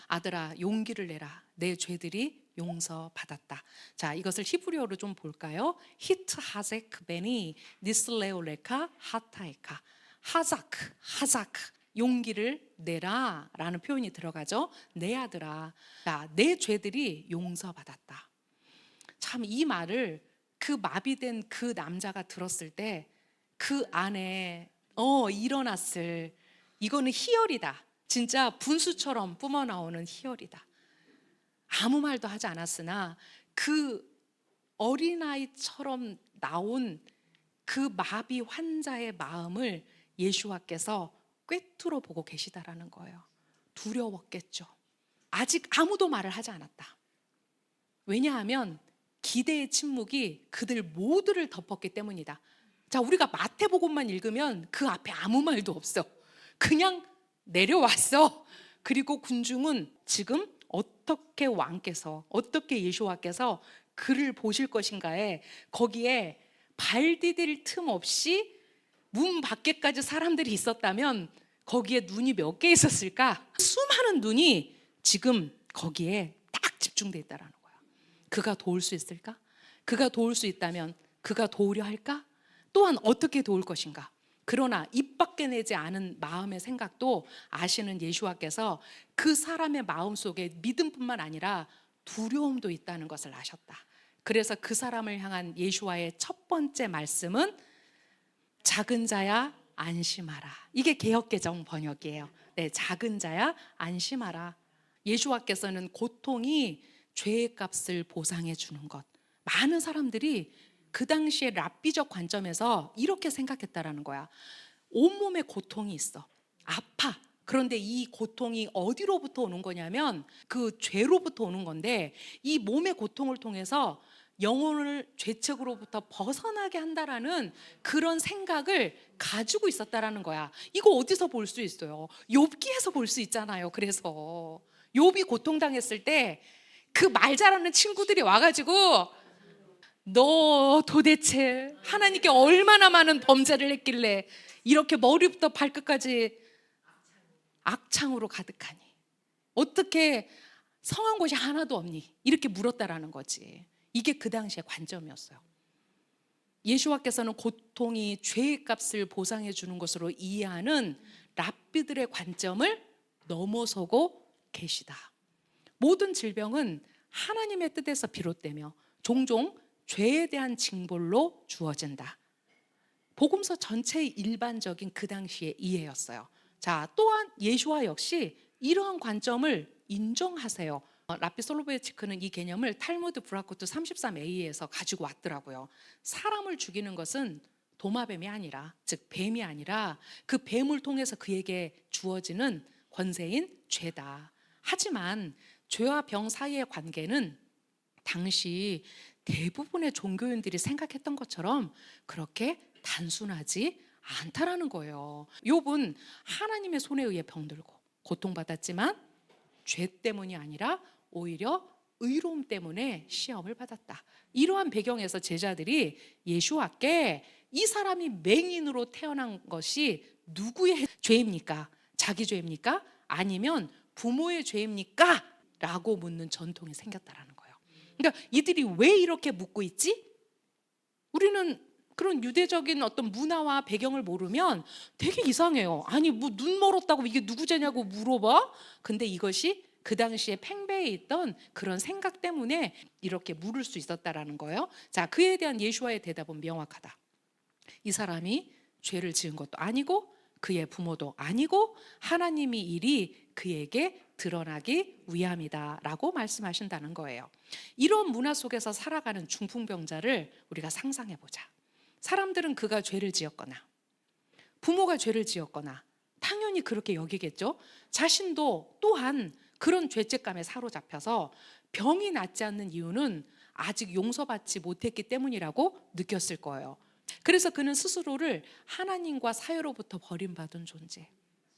아들아, 용기를 내라. 내 죄들이 용서받았다. 자, 이것을 히브리어로 좀 볼까요? 히트 하제크 베니 니슬레올레카 하타이카. 하자크 용기를 내라 라는 표현이 들어가죠. 내 아들아, 내 죄들이 용서받았다. 참, 이 말을 그 마비된 그 남자가 들었을 때 그 안에 일어났을, 이거는 희열이다. 진짜 분수처럼 뿜어나오는 희열이다. 아무 말도 하지 않았으나 그 어린아이처럼 나온 그 마비 환자의 마음을 예수와께서 꿰뚫어 보고 계시다라는 거예요. 두려웠겠죠. 아직 아무도 말을 하지 않았다. 왜냐하면 기대의 침묵이 그들 모두를 덮었기 때문이다. 자, 우리가 마태복음만 읽으면 그 앞에 아무 말도 없어. 그냥 내려왔어. 그리고 군중은 지금 어떻게 예수와께서 그를 보실 것인가에, 거기에 발 디딜 틈 없이 문 밖에까지 사람들이 있었다면 거기에 눈이 몇 개 있었을까? 수많은 눈이 지금 거기에 딱 집중돼 있다라는 거야. 그가 도울 수 있을까? 그가 도울 수 있다면 그가 도우려 할까? 또한 어떻게 도울 것인가? 그러나 입 밖에 내지 않은 마음의 생각도 아시는 예수와께서 그 사람의 마음 속에 믿음뿐만 아니라 두려움도 있다는 것을 아셨다. 그래서 그 사람을 향한 예수와의 첫 번째 말씀은 작은 자야 안심하라. 이게 개역개정 번역이에요. 네, 작은 자야 안심하라. 예수와께서는 고통이 죄의 값을 보상해 주는 것. 많은 사람들이 그 당시에 랍비적 관점에서 이렇게 생각했다라는 거야. 온몸에 고통이 있어. 아파. 그런데 이 고통이 어디로부터 오는 거냐면 그 죄로부터 오는 건데, 이 몸의 고통을 통해서 영혼을 죄책으로부터 벗어나게 한다라는 그런 생각을 가지고 있었다라는 거야. 이거 어디서 볼 수 있어요? 욥기에서 볼 수 있잖아요. 그래서 욥이 고통당했을 때 그 말 잘하는 친구들이 와가지고 너 도대체 하나님께 얼마나 많은 범죄를 했길래 이렇게 머리부터 발끝까지 악창으로 가득하니, 어떻게 성한 곳이 하나도 없니? 이렇게 물었다라는 거지. 이게 그 당시의 관점이었어요. 예수와께서는 고통이 죄의 값을 보상해 주는 것으로 이해하는 랍비들의 관점을 넘어서고 계시다. 모든 질병은 하나님의 뜻에서 비롯되며 종종 죄에 대한 징벌로 주어진다. 복음서 전체의 일반적인 그 당시의 이해였어요. 자, 또한 예수와 역시 이러한 관점을 인정하세요. 랍비 솔로베이치크는 이 개념을 탈무드 브라코트 33a에서 가지고 왔더라고요. 사람을 죽이는 것은 도마뱀이 아니라, 즉 뱀이 아니라 그 뱀을 통해서 그에게 주어지는 권세인 죄다. 하지만 죄와 병 사이의 관계는 당시 대부분의 종교인들이 생각했던 것처럼 그렇게 단순하지 않다라는 거예요. 욥은 하나님의 손에 의해 병들고 고통받았지만 죄 때문이 아니라 오히려 의로움 때문에 시험을 받았다. 이러한 배경에서 제자들이 예수와께 이 사람이 맹인으로 태어난 것이 누구의 죄입니까? 자기 죄입니까? 아니면 부모의 죄입니까? 라고 묻는 전통이 생겼다라는 거예요. 그러니까 이들이 왜 이렇게 묻고 있지? 우리는 그런 유대적인 어떤 문화와 배경을 모르면 되게 이상해요. 아니, 뭐 눈 멀었다고 이게 누구 죄냐고 물어봐? 근데 이것이 그 당시에 팽배해 있던 그런 생각 때문에 이렇게 물을 수 있었다라는 거예요. 자, 그에 대한 예수와의 대답은 명확하다. 이 사람이 죄를 지은 것도 아니고 그의 부모도 아니고 하나님이 일이 그에게 드러나기 위함이다 라고 말씀하신다는 거예요. 이런 문화 속에서 살아가는 중풍병자를 우리가 상상해 보자. 사람들은 그가 죄를 지었거나 부모가 죄를 지었거나 당연히 그렇게 여기겠죠. 자신도 또한 그런 죄책감에 사로잡혀서 병이 낫지 않는 이유는 아직 용서받지 못했기 때문이라고 느꼈을 거예요. 그래서 그는 스스로를 하나님과 사회로부터 버림받은 존재,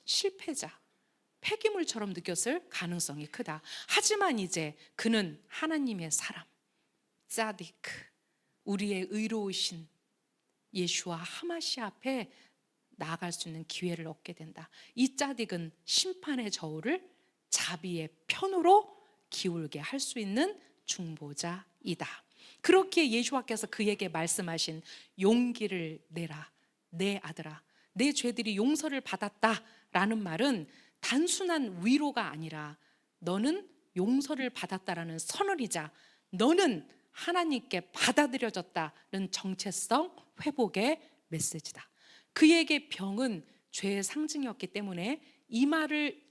실패자, 폐기물처럼 느꼈을 가능성이 크다. 하지만 이제 그는 하나님의 사람, 짜디크, 우리의 의로우신 예수와 하마시 앞에 나아갈 수 있는 기회를 얻게 된다. 이 짜딕은 심판의 저울을 자비의 편으로 기울게 할 수 있는 중보자이다. 그렇게 예수와께서 그에게 말씀하신 용기를 내라, 내 아들아, 내 죄들이 용서를 받았다라는 말은 단순한 위로가 아니라 너는 용서를 받았다라는 선언이자 너는 하나님께 받아들여졌다는 정체성 회복의 메시지다. 그에게 병은 죄의 상징이었기 때문에 이 말을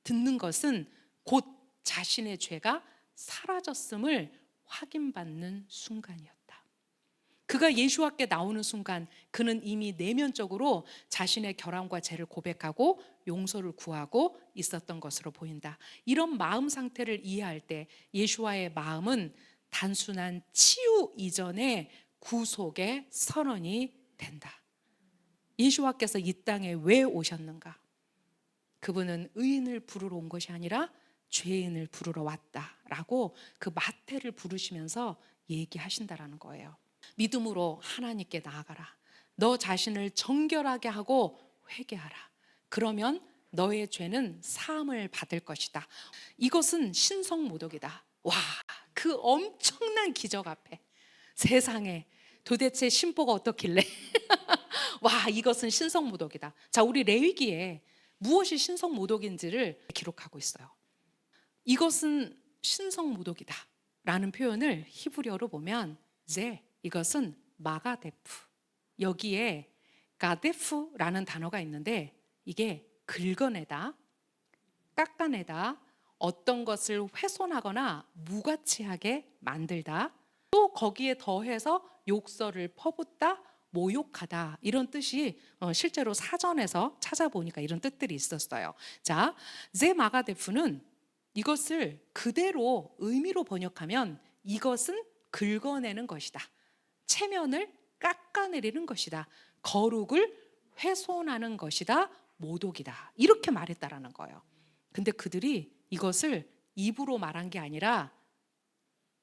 듣는 것은 곧 자신의 죄가 사라졌음을 확인받는 순간이었다. 그가 예수와께 나오는 순간 그는 이미 내면적으로 자신의 결함과 죄를 고백하고 용서를 구하고 있었던 것으로 보인다. 이런 마음 상태를 이해할 때 예수와의 마음은 단순한 치유 이전의 구속의 선언이 된다. 예수와께서 이 땅에 왜 오셨는가? 그분은 의인을 부르러 온 것이 아니라 죄인을 부르러 왔다라고 그 마태를 부르시면서 얘기하신다라는 거예요. 믿음으로 하나님께 나아가라. 너 자신을 정결하게 하고 회개하라. 그러면 너의 죄는 사함을 받을 것이다. 이것은 신성모독이다. 와, 그 엄청난 기적 앞에 세상에 도대체 신보가 어떻길래 와, 이것은 신성모독이다. 자, 우리 레위기에 무엇이 신성모독인지를 기록하고 있어요. 이것은 신성모독이다 라는 표현을 히브리어로 보면 이것은 마가데프, 여기에 가데프라는 단어가 있는데 이게 긁어내다, 깎아내다, 어떤 것을 훼손하거나 무가치하게 만들다, 또 거기에 더해서 욕설을 퍼붓다, 모욕하다, 이런 뜻이 실제로 사전에서 찾아보니까 이런 뜻들이 있었어요. 자, 마가데프는 이것을 그대로 의미로 번역하면 이것은 긁어내는 것이다, 체면을 깎아내리는 것이다, 거룩을 훼손하는 것이다, 모독이다, 이렇게 말했다라는 거예요. 근데 그들이 이것을 입으로 말한 게 아니라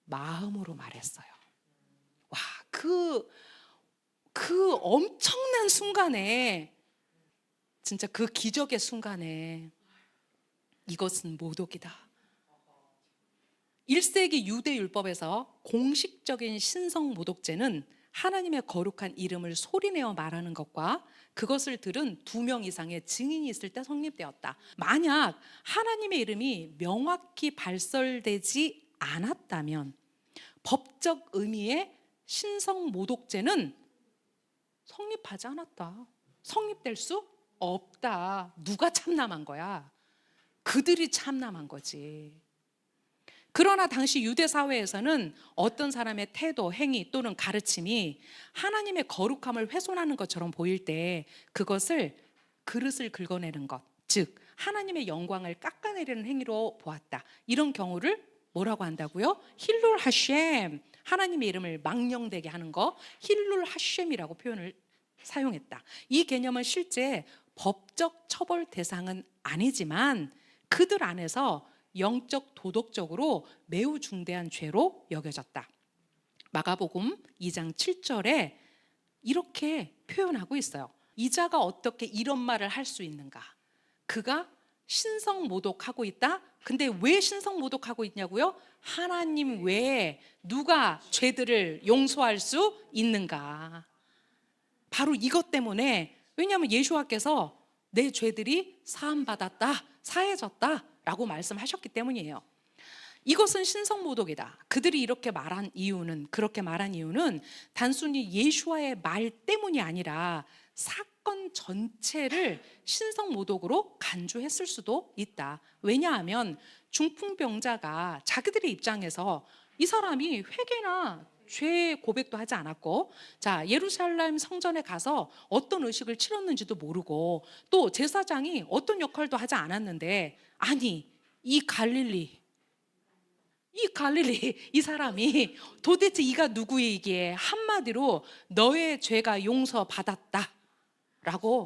마음으로 말했어요. 와, 그 엄청난 순간에, 진짜 그 기적의 순간에 이것은 모독이다. 1세기 유대 율법에서 공식적인 신성 모독죄는 하나님의 거룩한 이름을 소리내어 말하는 것과 그것을 들은 2명 이상의 증인이 있을 때 성립되었다. 만약 하나님의 이름이 명확히 발설되지 않았다면 법적 의미의 신성 모독죄는 성립하지 않았다. 성립될 수 없다. 누가 참남한 거야? 그들이 참남한 거지. 그러나 당시 유대 사회에서는 어떤 사람의 태도, 행위 또는 가르침이 하나님의 거룩함을 훼손하는 것처럼 보일 때 그것을 그릇을 긁어내는 것, 즉 하나님의 영광을 깎아내리는 행위로 보았다. 이런 경우를 뭐라고 한다고요? 힐룰 하셴, 하나님의 이름을 망령되게 하는 거, 힐룰 하셴이라고 표현을 사용했다. 이 개념은 실제 법적 처벌 대상은 아니지만 그들 안에서 영적 도덕적으로 매우 중대한 죄로 여겨졌다. 마가복음 2장 7절에 이렇게 표현하고 있어요. 이 자가 어떻게 이런 말을 할 수 있는가? 그가 신성모독하고 있다? 근데 왜 신성모독하고 있냐고요? 하나님 외에 누가 죄들을 용서할 수 있는가? 바로 이것 때문에, 왜냐하면 예수와께서 내 죄들이 사함받았다, 사해졌다 라고 말씀하셨기 때문이에요. 이것은 신성모독이다. 그들이 이렇게 말한 이유는, 그렇게 말한 이유는 단순히 예수와의 말 때문이 아니라 사건 전체를 신성모독으로 간주했을 수도 있다. 왜냐하면 중풍병자가 자기들의 입장에서 이 사람이 회개나 죄 고백도 하지 않았고, 자, 예루살렘 성전에 가서 어떤 의식을 치렀는지도 모르고, 또 제사장이 어떤 역할도 하지 않았는데, 아니 이 갈릴리 이 갈릴리 이 사람이 도대체 이가 누구이기에 한마디로 너의 죄가 용서받았다라고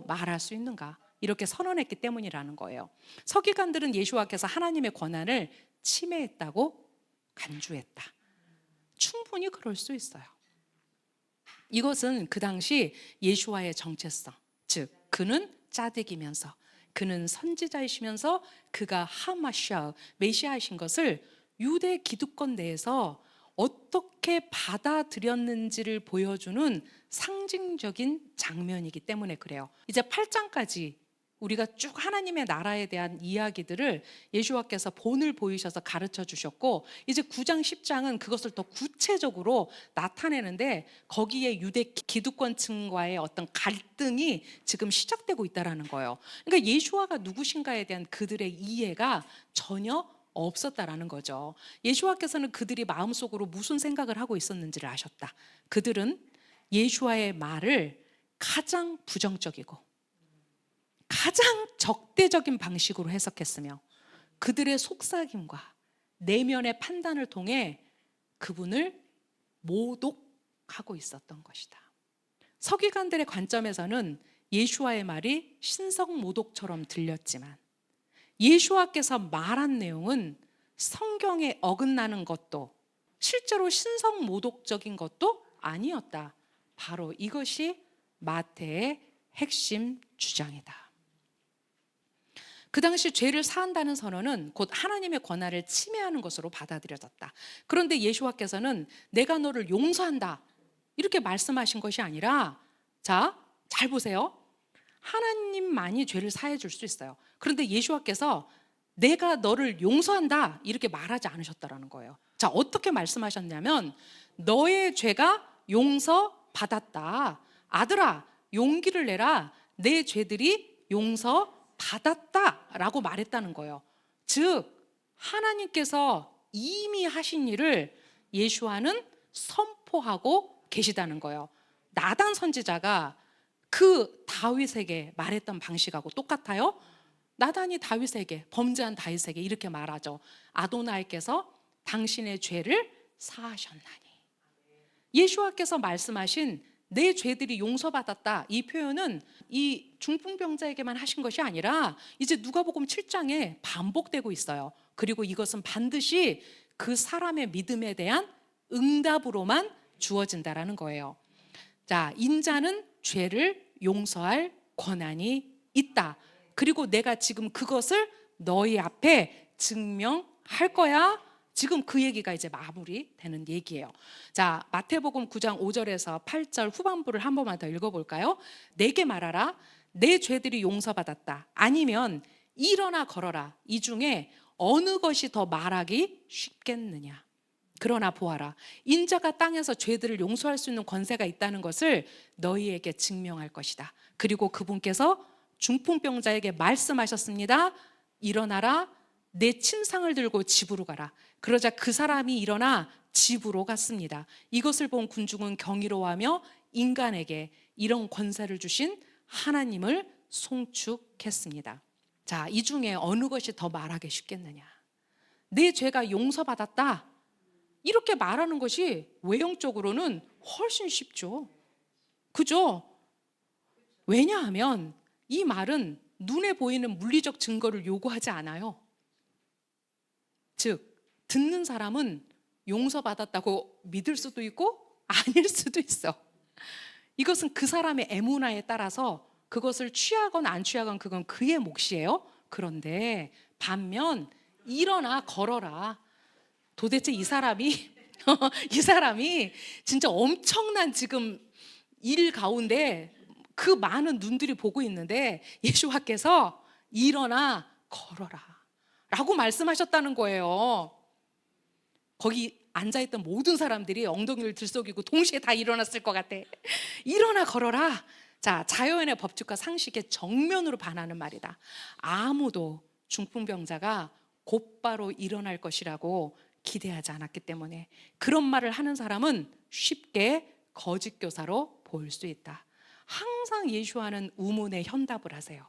말할 수 있는가? 이렇게 선언했기 때문이라는 거예요. 서기관들은 예수와께서 하나님의 권한을 침해했다고 간주했다. 충분히 그럴 수 있어요. 이것은 그 당시 예수와의 정체성, 즉 그는 짜득이면서 그는 선지자이시면서 그가 하마시아 메시아이신 것을 유대 기득권 내에서 어떻게 받아들였는지를 보여주는 상징적인 장면이기 때문에 그래요. 이제 8장까지 우리가 쭉 하나님의 나라에 대한 이야기들을 예수와께서 본을 보이셔서 가르쳐 주셨고, 이제 9장 10장은 그것을 더 구체적으로 나타내는데 거기에 유대 기득권층과의 어떤 갈등이 지금 시작되고 있다는 거예요. 그러니까 예수와가 누구신가에 대한 그들의 이해가 전혀 없었다라는 거죠. 예수와께서는 그들이 마음속으로 무슨 생각을 하고 있었는지를 아셨다. 그들은 예수와의 말을 가장 부정적이고 가장 적대적인 방식으로 해석했으며 그들의 속삭임과 내면의 판단을 통해 그분을 모독하고 있었던 것이다. 서기관들의 관점에서는 예수와의 말이 신성모독처럼 들렸지만 예수와께서 말한 내용은 성경에 어긋나는 것도 실제로 신성모독적인 것도 아니었다. 바로 이것이 마태의 핵심 주장이다. 그 당시 죄를 사한다는 선언은 곧 하나님의 권한을 침해하는 것으로 받아들여졌다. 그런데 예수와께서는 내가 너를 용서한다 이렇게 말씀하신 것이 아니라, 자, 잘 보세요. 하나님만이 죄를 사해 줄 수 있어요. 그런데 예수와께서 내가 너를 용서한다 이렇게 말하지 않으셨다라는 거예요. 자, 어떻게 말씀하셨냐면 너의 죄가 용서받았다. 아들아, 용기를 내라. 내 죄들이 용서받았다라고 말했다는 거예요. 즉 하나님께서 이미 하신 일을 예수와는 선포하고 계시다는 거예요. 나단 선지자가 그 다윗에게 말했던 방식하고 똑같아요. 나단이 다윗에게, 범죄한 다윗에게 이렇게 말하죠. 아도나이께서 당신의 죄를 사하셨나니. 예수와께서 말씀하신 내 죄들이 용서받았다 이 표현은 이 중풍병자에게만 하신 것이 아니라 이제 누가복음 7장에 반복되고 있어요. 그리고 이것은 반드시 그 사람의 믿음에 대한 응답으로만 주어진다라는 거예요. 자, 인자는 죄를 용서할 권한이 있다. 그리고 내가 지금 그것을 너희 앞에 증명할 거야. 지금 그 얘기가 이제 마무리되는 얘기예요. 자, 마태복음 9장 5절에서 8절 후반부를 한 번만 더 읽어볼까요? 내게 말하라. 내 죄들이 용서받았다. 아니면 일어나 걸어라. 이 중에 어느 것이 더 말하기 쉽겠느냐. 그러나 보아라. 인자가 땅에서 죄들을 용서할 수 있는 권세가 있다는 것을 너희에게 증명할 것이다. 그리고 그분께서 중풍병자에게 말씀하셨습니다. 일어나라. 내 침상을 들고 집으로 가라. 그러자 그 사람이 일어나 집으로 갔습니다. 이것을 본 군중은 경이로워하며 인간에게 이런 권세를 주신 하나님을 송축했습니다. 자, 이 중에 어느 것이 더 말하기 쉽겠느냐. 내 죄가 용서받았다 이렇게 말하는 것이 외형적으로는 훨씬 쉽죠. 그죠? 왜냐하면 이 말은 눈에 보이는 물리적 증거를 요구하지 않아요. 즉, 듣는 사람은 용서받았다고 믿을 수도 있고 아닐 수도 있어. 이것은 그 사람의 에무나에 따라서 그것을 취하건 안 취하건 그건 그의 몫이에요. 그런데 반면 일어나 걸어라. 도대체 이 사람이 이 사람이 진짜 엄청난 지금 일 가운데 그 많은 눈들이 보고 있는데 예수와께서 일어나 걸어라 라고 말씀하셨다는 거예요. 거기 앉아있던 모든 사람들이 엉덩이를 들썩이고 동시에 다 일어났을 것 같아. 일어나 걸어라. 자, 자연의 법칙과 상식에 정면으로 반하는 말이다. 아무도 중풍병자가 곧바로 일어날 것이라고 기대하지 않았기 때문에 그런 말을 하는 사람은 쉽게 거짓 교사로 보일 수 있다. 항상 예수와는 우문의 현답을 하세요.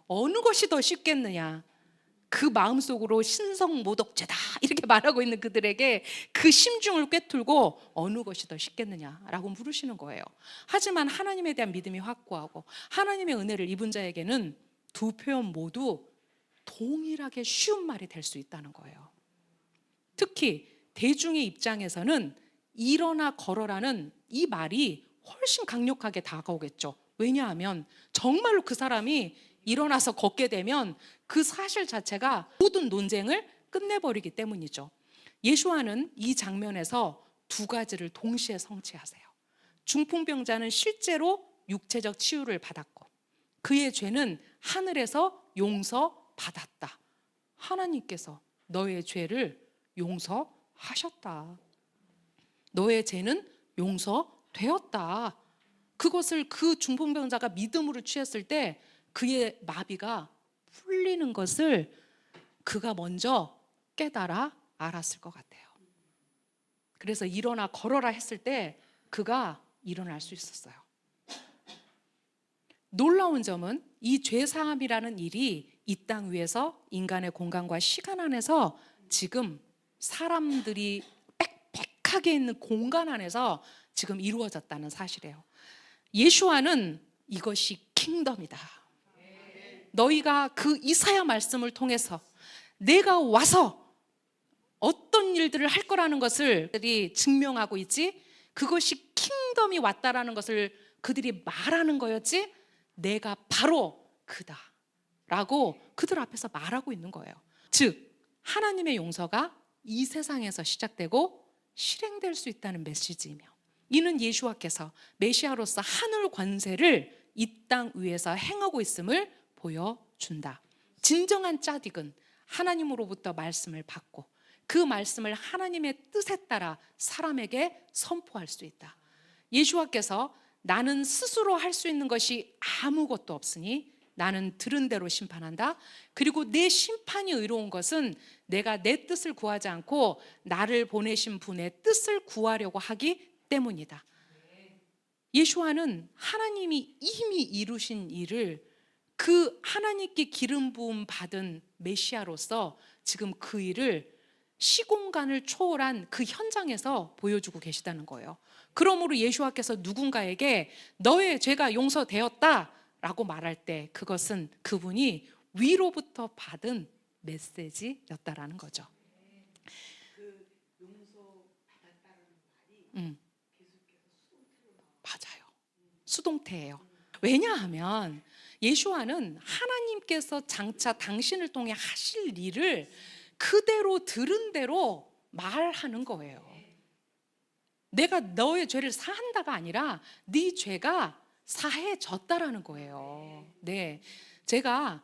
어느 것이 더 쉽겠느냐? 그 마음속으로 신성모독죄다 이렇게 말하고 있는 그들에게 그 심중을 꿰뚫고 어느 것이 더 쉽겠느냐라고 물으시는 거예요. 하지만 하나님에 대한 믿음이 확고하고 하나님의 은혜를 입은 자에게는 두 표현 모두 동일하게 쉬운 말이 될 수 있다는 거예요. 특히 대중의 입장에서는 일어나 걸어라는 이 말이 훨씬 강력하게 다가오겠죠. 왜냐하면 정말로 그 사람이 일어나서 걷게 되면 그 사실 자체가 모든 논쟁을 끝내버리기 때문이죠. 예수와는 이 장면에서 두 가지를 동시에 성취하세요. 중풍병자는 실제로 육체적 치유를 받았고 그의 죄는 하늘에서 용서받았다. 하나님께서 너의 죄를 용서하셨다. 너의 죄는 용서되었다. 그것을 그 중풍병자가 믿음으로 취했을 때 그의 마비가 풀리는 것을 그가 먼저 깨달아 알았을 것 같아요. 그래서 일어나 걸어라 했을 때 그가 일어날 수 있었어요. 놀라운 점은 이 죄사함이라는 일이 이 땅 위에서 인간의 공간과 시간 안에서 지금 사람들이 빽빽하게 있는 공간 안에서 지금 이루어졌다는 사실이에요. 예수와는 이것이 킹덤이다. 너희가 그 이사야 말씀을 통해서 내가 와서 어떤 일들을 할 거라는 것을 그들이 증명하고 있지, 그것이 킹덤이 왔다라는 것을 그들이 말하는 거였지, 내가 바로 그다 라고 그들 앞에서 말하고 있는 거예요. 즉 하나님의 용서가 이 세상에서 시작되고 실행될 수 있다는 메시지이며, 이는 예수와께서 메시아로서 하늘 권세를 이 땅 위에서 행하고 있음을 보여준다. 진정한 짜딕은 하나님으로부터 말씀을 받고 그 말씀을 하나님의 뜻에 따라 사람에게 선포할 수 있다. 예수와께서 나는 스스로 할 수 있는 것이 아무것도 없으니 나는 들은 대로 심판한다. 그리고 내 심판이 의로운 것은 내가 내 뜻을 구하지 않고 나를 보내신 분의 뜻을 구하려고 하기 때문이다. 예수와는 하나님이 이미 이루신 일을 그 하나님께 기름 부음 받은 메시아로서 지금 그 일을 시공간을 초월한 그 현장에서 보여주고 계시다는 거예요. 그러므로 예수와께서 누군가에게 너의 죄가 용서되었다 라고 말할 때 그것은 그분이 위로부터 받은 메시지였다라는 거죠. 그 용서받았다는 말이 맞아요. 수동태예요. 왜냐하면 예수와는 하나님께서 장차 당신을 통해 하실 일을 그대로 들은 대로 말하는 거예요. 내가 너의 죄를 사한다가 아니라 네 죄가 사해졌다라는 거예요. 네, 제가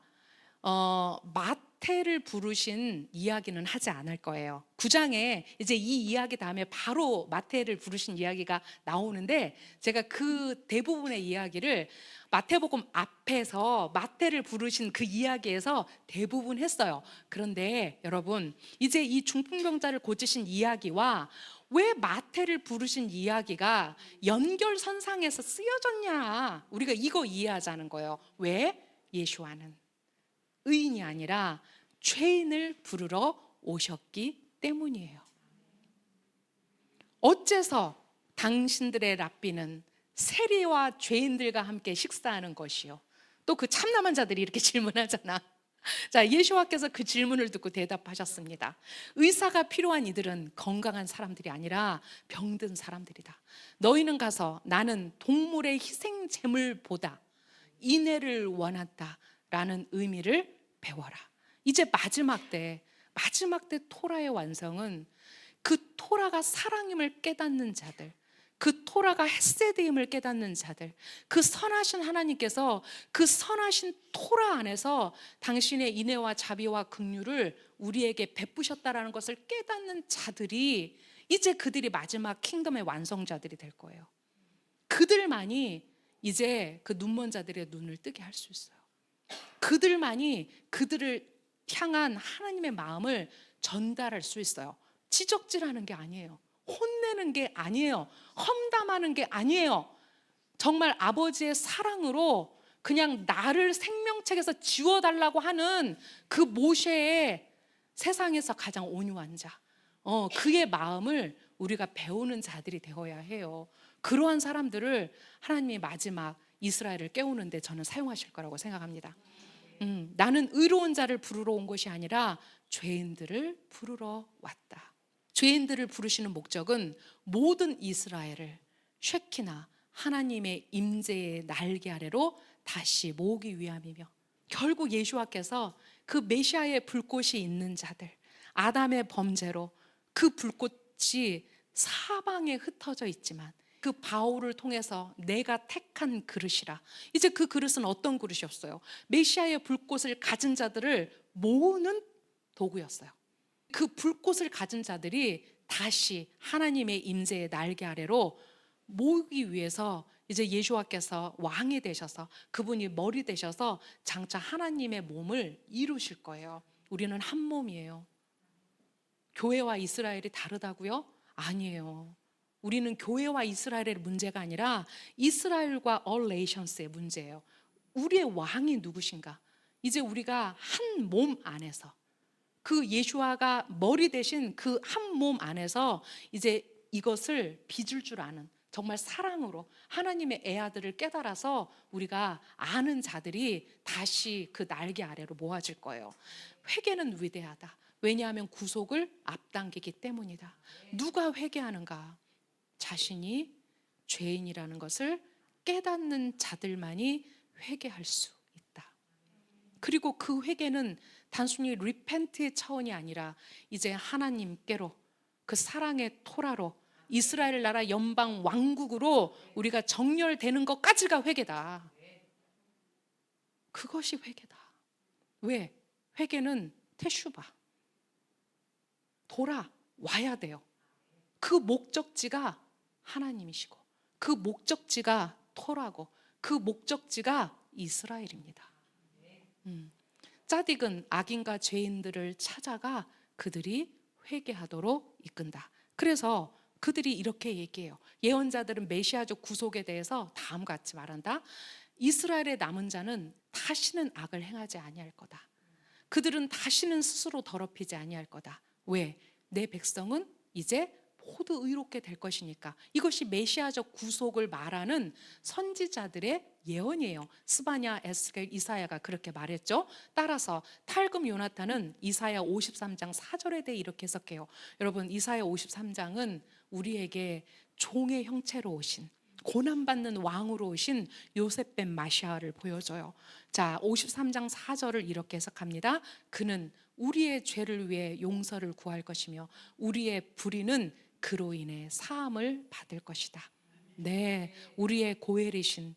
마태를 부르신 이야기는 하지 않을 거예요. 9장에 이제 이 이야기 다음에 바로 마태를 부르신 이야기가 나오는데 제가 그 대부분의 이야기를 마태복음 앞에서 마태를 부르신 그 이야기에서 대부분 했어요. 그런데 여러분, 이제 이 중풍병자를 고치신 이야기와 왜 마태를 부르신 이야기가 연결선상에서 쓰여졌냐, 우리가 이거 이해하자는 거예요. 왜? 예수와는 의인이 아니라 죄인을 부르러 오셨기 때문이에요. 어째서 당신들의 랍비는 세리와 죄인들과 함께 식사하는 것이요? 또 그 참남한 자들이 이렇게 질문하잖아. 자, 예수와께서 그 질문을 듣고 대답하셨습니다. 의사가 필요한 이들은 건강한 사람들이 아니라 병든 사람들이다. 너희는 가서 나는 동물의 희생 제물보다 인애를 원한다 라는 의미를 배워라. 이제 마지막 때 토라의 완성은 그 토라가 사랑임을 깨닫는 자들, 그 토라가 헤세드임을 깨닫는 자들, 그 선하신 하나님께서 그 선하신 토라 안에서 당신의 인애와 자비와 긍휼을 우리에게 베푸셨다라는 것을 깨닫는 자들이 이제 그들이 마지막 킹덤의 완성자들이 될 거예요. 그들만이 이제 그 눈먼 자들의 눈을 뜨게 할 수 있어요. 그들만이 그들을 향한 하나님의 마음을 전달할 수 있어요. 지적질하는 게 아니에요. 혼내는 게 아니에요. 험담하는 게 아니에요. 정말 아버지의 사랑으로 그냥 나를 생명책에서 지워달라고 하는 그 모세의 세상에서 가장 온유한 자, 그의 마음을 우리가 배우는 자들이 되어야 해요. 그러한 사람들을 하나님이 마지막 이스라엘을 깨우는데 저는 사용하실 거라고 생각합니다. 나는 의로운 자를 부르러 온 것이 아니라 죄인들을 부르러 왔다. 죄인들을 부르시는 목적은 모든 이스라엘을 쉐키나 하나님의 임재의 날개 아래로 다시 모으기 위함이며, 결국 예수와께서 그 메시아의 불꽃이 있는 자들, 아담의 범죄로 그 불꽃이 사방에 흩어져 있지만 그 바울을 통해서 내가 택한 그릇이라. 이제 그 그릇은 어떤 그릇이었어요? 메시아의 불꽃을 가진 자들을 모으는 도구였어요. 그 불꽃을 가진 자들이 다시 하나님의 임재의 날개 아래로 모으기 위해서 이제 예수와께서 왕이 되셔서 그분이 머리 되셔서 장차 하나님의 몸을 이루실 거예요. 우리는 한 몸이에요. 교회와 이스라엘이 다르다고요? 아니에요. 우리는 교회와 이스라엘의 문제가 아니라 이스라엘과 all nations의 문제예요. 우리의 왕이 누구신가? 이제 우리가 한 몸 안에서, 그 예수와가 머리 대신 그 한 몸 안에서 이제 이것을 빚을 줄 아는, 정말 사랑으로 하나님의 애아들을 깨달아서 우리가 아는 자들이 다시 그 날개 아래로 모아질 거예요. 회개는 위대하다. 왜냐하면 구속을 앞당기기 때문이다. 누가 회개하는가? 자신이 죄인이라는 것을 깨닫는 자들만이 회개할 수 있다. 그리고 그 회개는 단순히 리펜트의 차원이 아니라 이제 하나님께로, 그 사랑의 토라로, 이스라엘 나라 연방 왕국으로 우리가 정렬되는 것까지가 회개다. 그것이 회개다. 왜? 회개는 테슈바, 돌아와야 돼요. 그 목적지가 하나님이시고 그 목적지가 토라고 그 목적지가 이스라엘입니다. 짜딕은 악인과 죄인들을 찾아가 그들이 회개하도록 이끈다. 그래서 그들이 이렇게 얘기해요. 예언자들은 메시아적 구속에 대해서 다음과 같이 말한다. 이스라엘의 남은 자는 다시는 악을 행하지 아니할 거다. 그들은 다시는 스스로 더럽히지 아니할 거다. 왜? 내 백성은 이제 모두 의롭게 될 것이니까. 이것이 메시아적 구속을 말하는 선지자들의 예언이에요. 스바냐, 에스겔, 이사야가 그렇게 말했죠. 따라서 탈금 요나탄은 이사야 53장 4절에 대해 이렇게 해석해요. 여러분, 이사야 53장은 우리에게 종의 형체로 오신, 고난받는 왕으로 오신 요셉 벤 마시아를 보여줘요. 자, 53장 4절을 이렇게 해석합니다. 그는 우리의 죄를 위해 용서를 구할 것이며 우리의 불의는 그로 인해 사함을 받을 것이다. 네, 우리의 고엘이신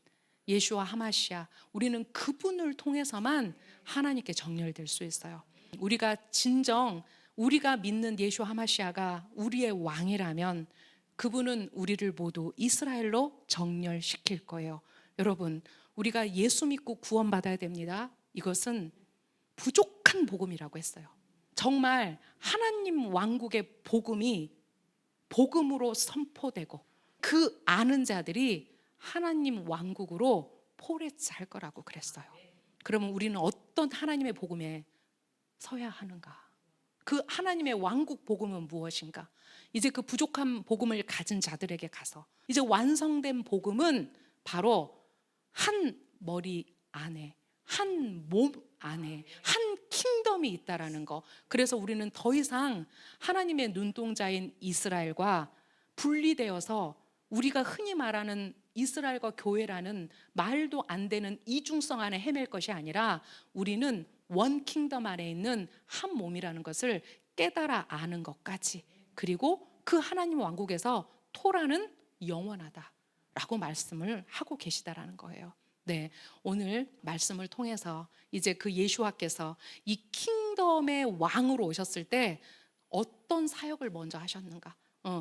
예수와 하마시아, 우리는 그분을 통해서만 하나님께 정렬될 수 있어요. 우리가 진정 우리가 믿는 예수 하마시아가 우리의 왕이라면 그분은 우리를 모두 이스라엘로 정렬시킬 거예요. 여러분, 우리가 예수 믿고 구원받아야 됩니다. 이것은 부족한 복음이라고 했어요. 정말 하나님 왕국의 복음이 복음으로 선포되고 그 아는 자들이 하나님 왕국으로 포레치할 거라고 그랬어요. 그러면 우리는 어떤 하나님의 복음에 서야 하는가? 그 하나님의 왕국 복음은 무엇인가? 이제 그 부족한 복음을 가진 자들에게 가서 이제 완성된 복음은 바로 한 머리 안에, 한 몸 안에 한 킹덤이 있다라는 거. 그래서 우리는 더 이상 하나님의 눈동자인 이스라엘과 분리되어서 우리가 흔히 말하는 이스라엘과 교회라는 말도 안 되는 이중성 안에 헤맬 것이 아니라 우리는 원 킹덤 안에 있는 한 몸이라는 것을 깨달아 아는 것까지, 그리고 그 하나님 왕국에서 토라는 영원하다라고 말씀을 하고 계시다라는 거예요. 네, 오늘 말씀을 통해서 이제 그 예수와께서 이 킹덤의 왕으로 오셨을 때 어떤 사역을 먼저 하셨는가?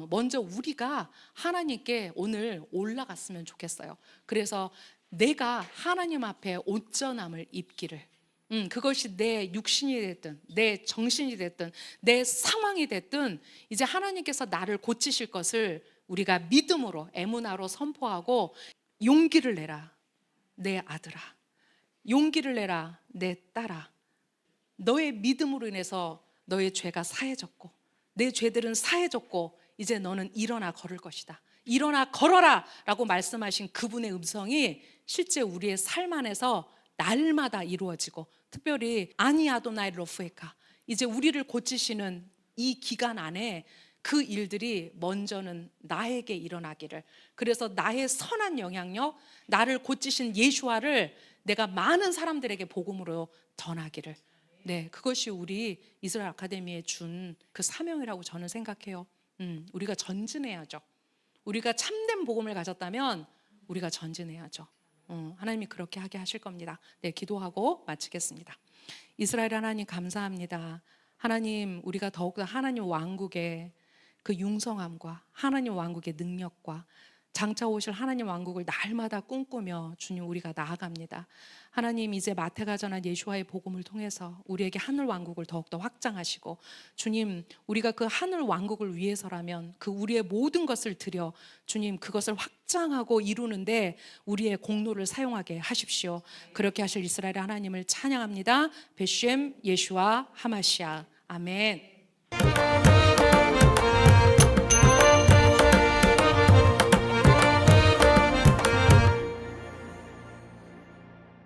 먼저 우리가 하나님께 오늘 올라갔으면 좋겠어요. 그래서 내가 하나님 앞에 옷전함을 입기를, 그것이 내 육신이 됐든 내 정신이 됐든 내 상황이 됐든 이제 하나님께서 나를 고치실 것을 우리가 믿음으로 에무나로 선포하고 용기를 내라 내 아들아, 용기를 내라 내 딸아. 너의 믿음으로 인해서 너의 죄가 사해졌고 내 죄들은 사해졌고 이제 너는 일어나 걸을 것이다. 일어나 걸어라 라고 말씀하신 그분의 음성이 실제 우리의 삶 안에서 날마다 이루어지고, 특별히 아니 아도나이 로프에카, 이제 우리를 고치시는 이 기간 안에 그 일들이 먼저는 나에게 일어나기를, 그래서 나의 선한 영향력, 나를 고치신 예수와를 내가 많은 사람들에게 복음으로 전하기를, 네, 그것이 우리 이스라엘 아카데미에 준 그 사명이라고 저는 생각해요. 우리가 전진해야죠. 우리가 참된 복음을 가졌다면 우리가 전진해야죠. 하나님이 그렇게 하게 하실 겁니다. 네, 기도하고 마치겠습니다. 이스라엘 하나님 감사합니다. 하나님, 우리가 더욱더 하나님 왕국의 그 융성함과 하나님 왕국의 능력과 장차 오실 하나님 왕국을 날마다 꿈꾸며 주님 우리가 나아갑니다. 하나님, 이제 마태가 전한 예수와의 복음을 통해서 우리에게 하늘 왕국을 더욱더 확장하시고, 주님 우리가 그 하늘 왕국을 위해서라면 그 우리의 모든 것을 드려 주님 그것을 확장하고 이루는데 우리의 공로를 사용하게 하십시오. 그렇게 하실 이스라엘 하나님을 찬양합니다. 베셴 예슈아 하마시아. 아멘.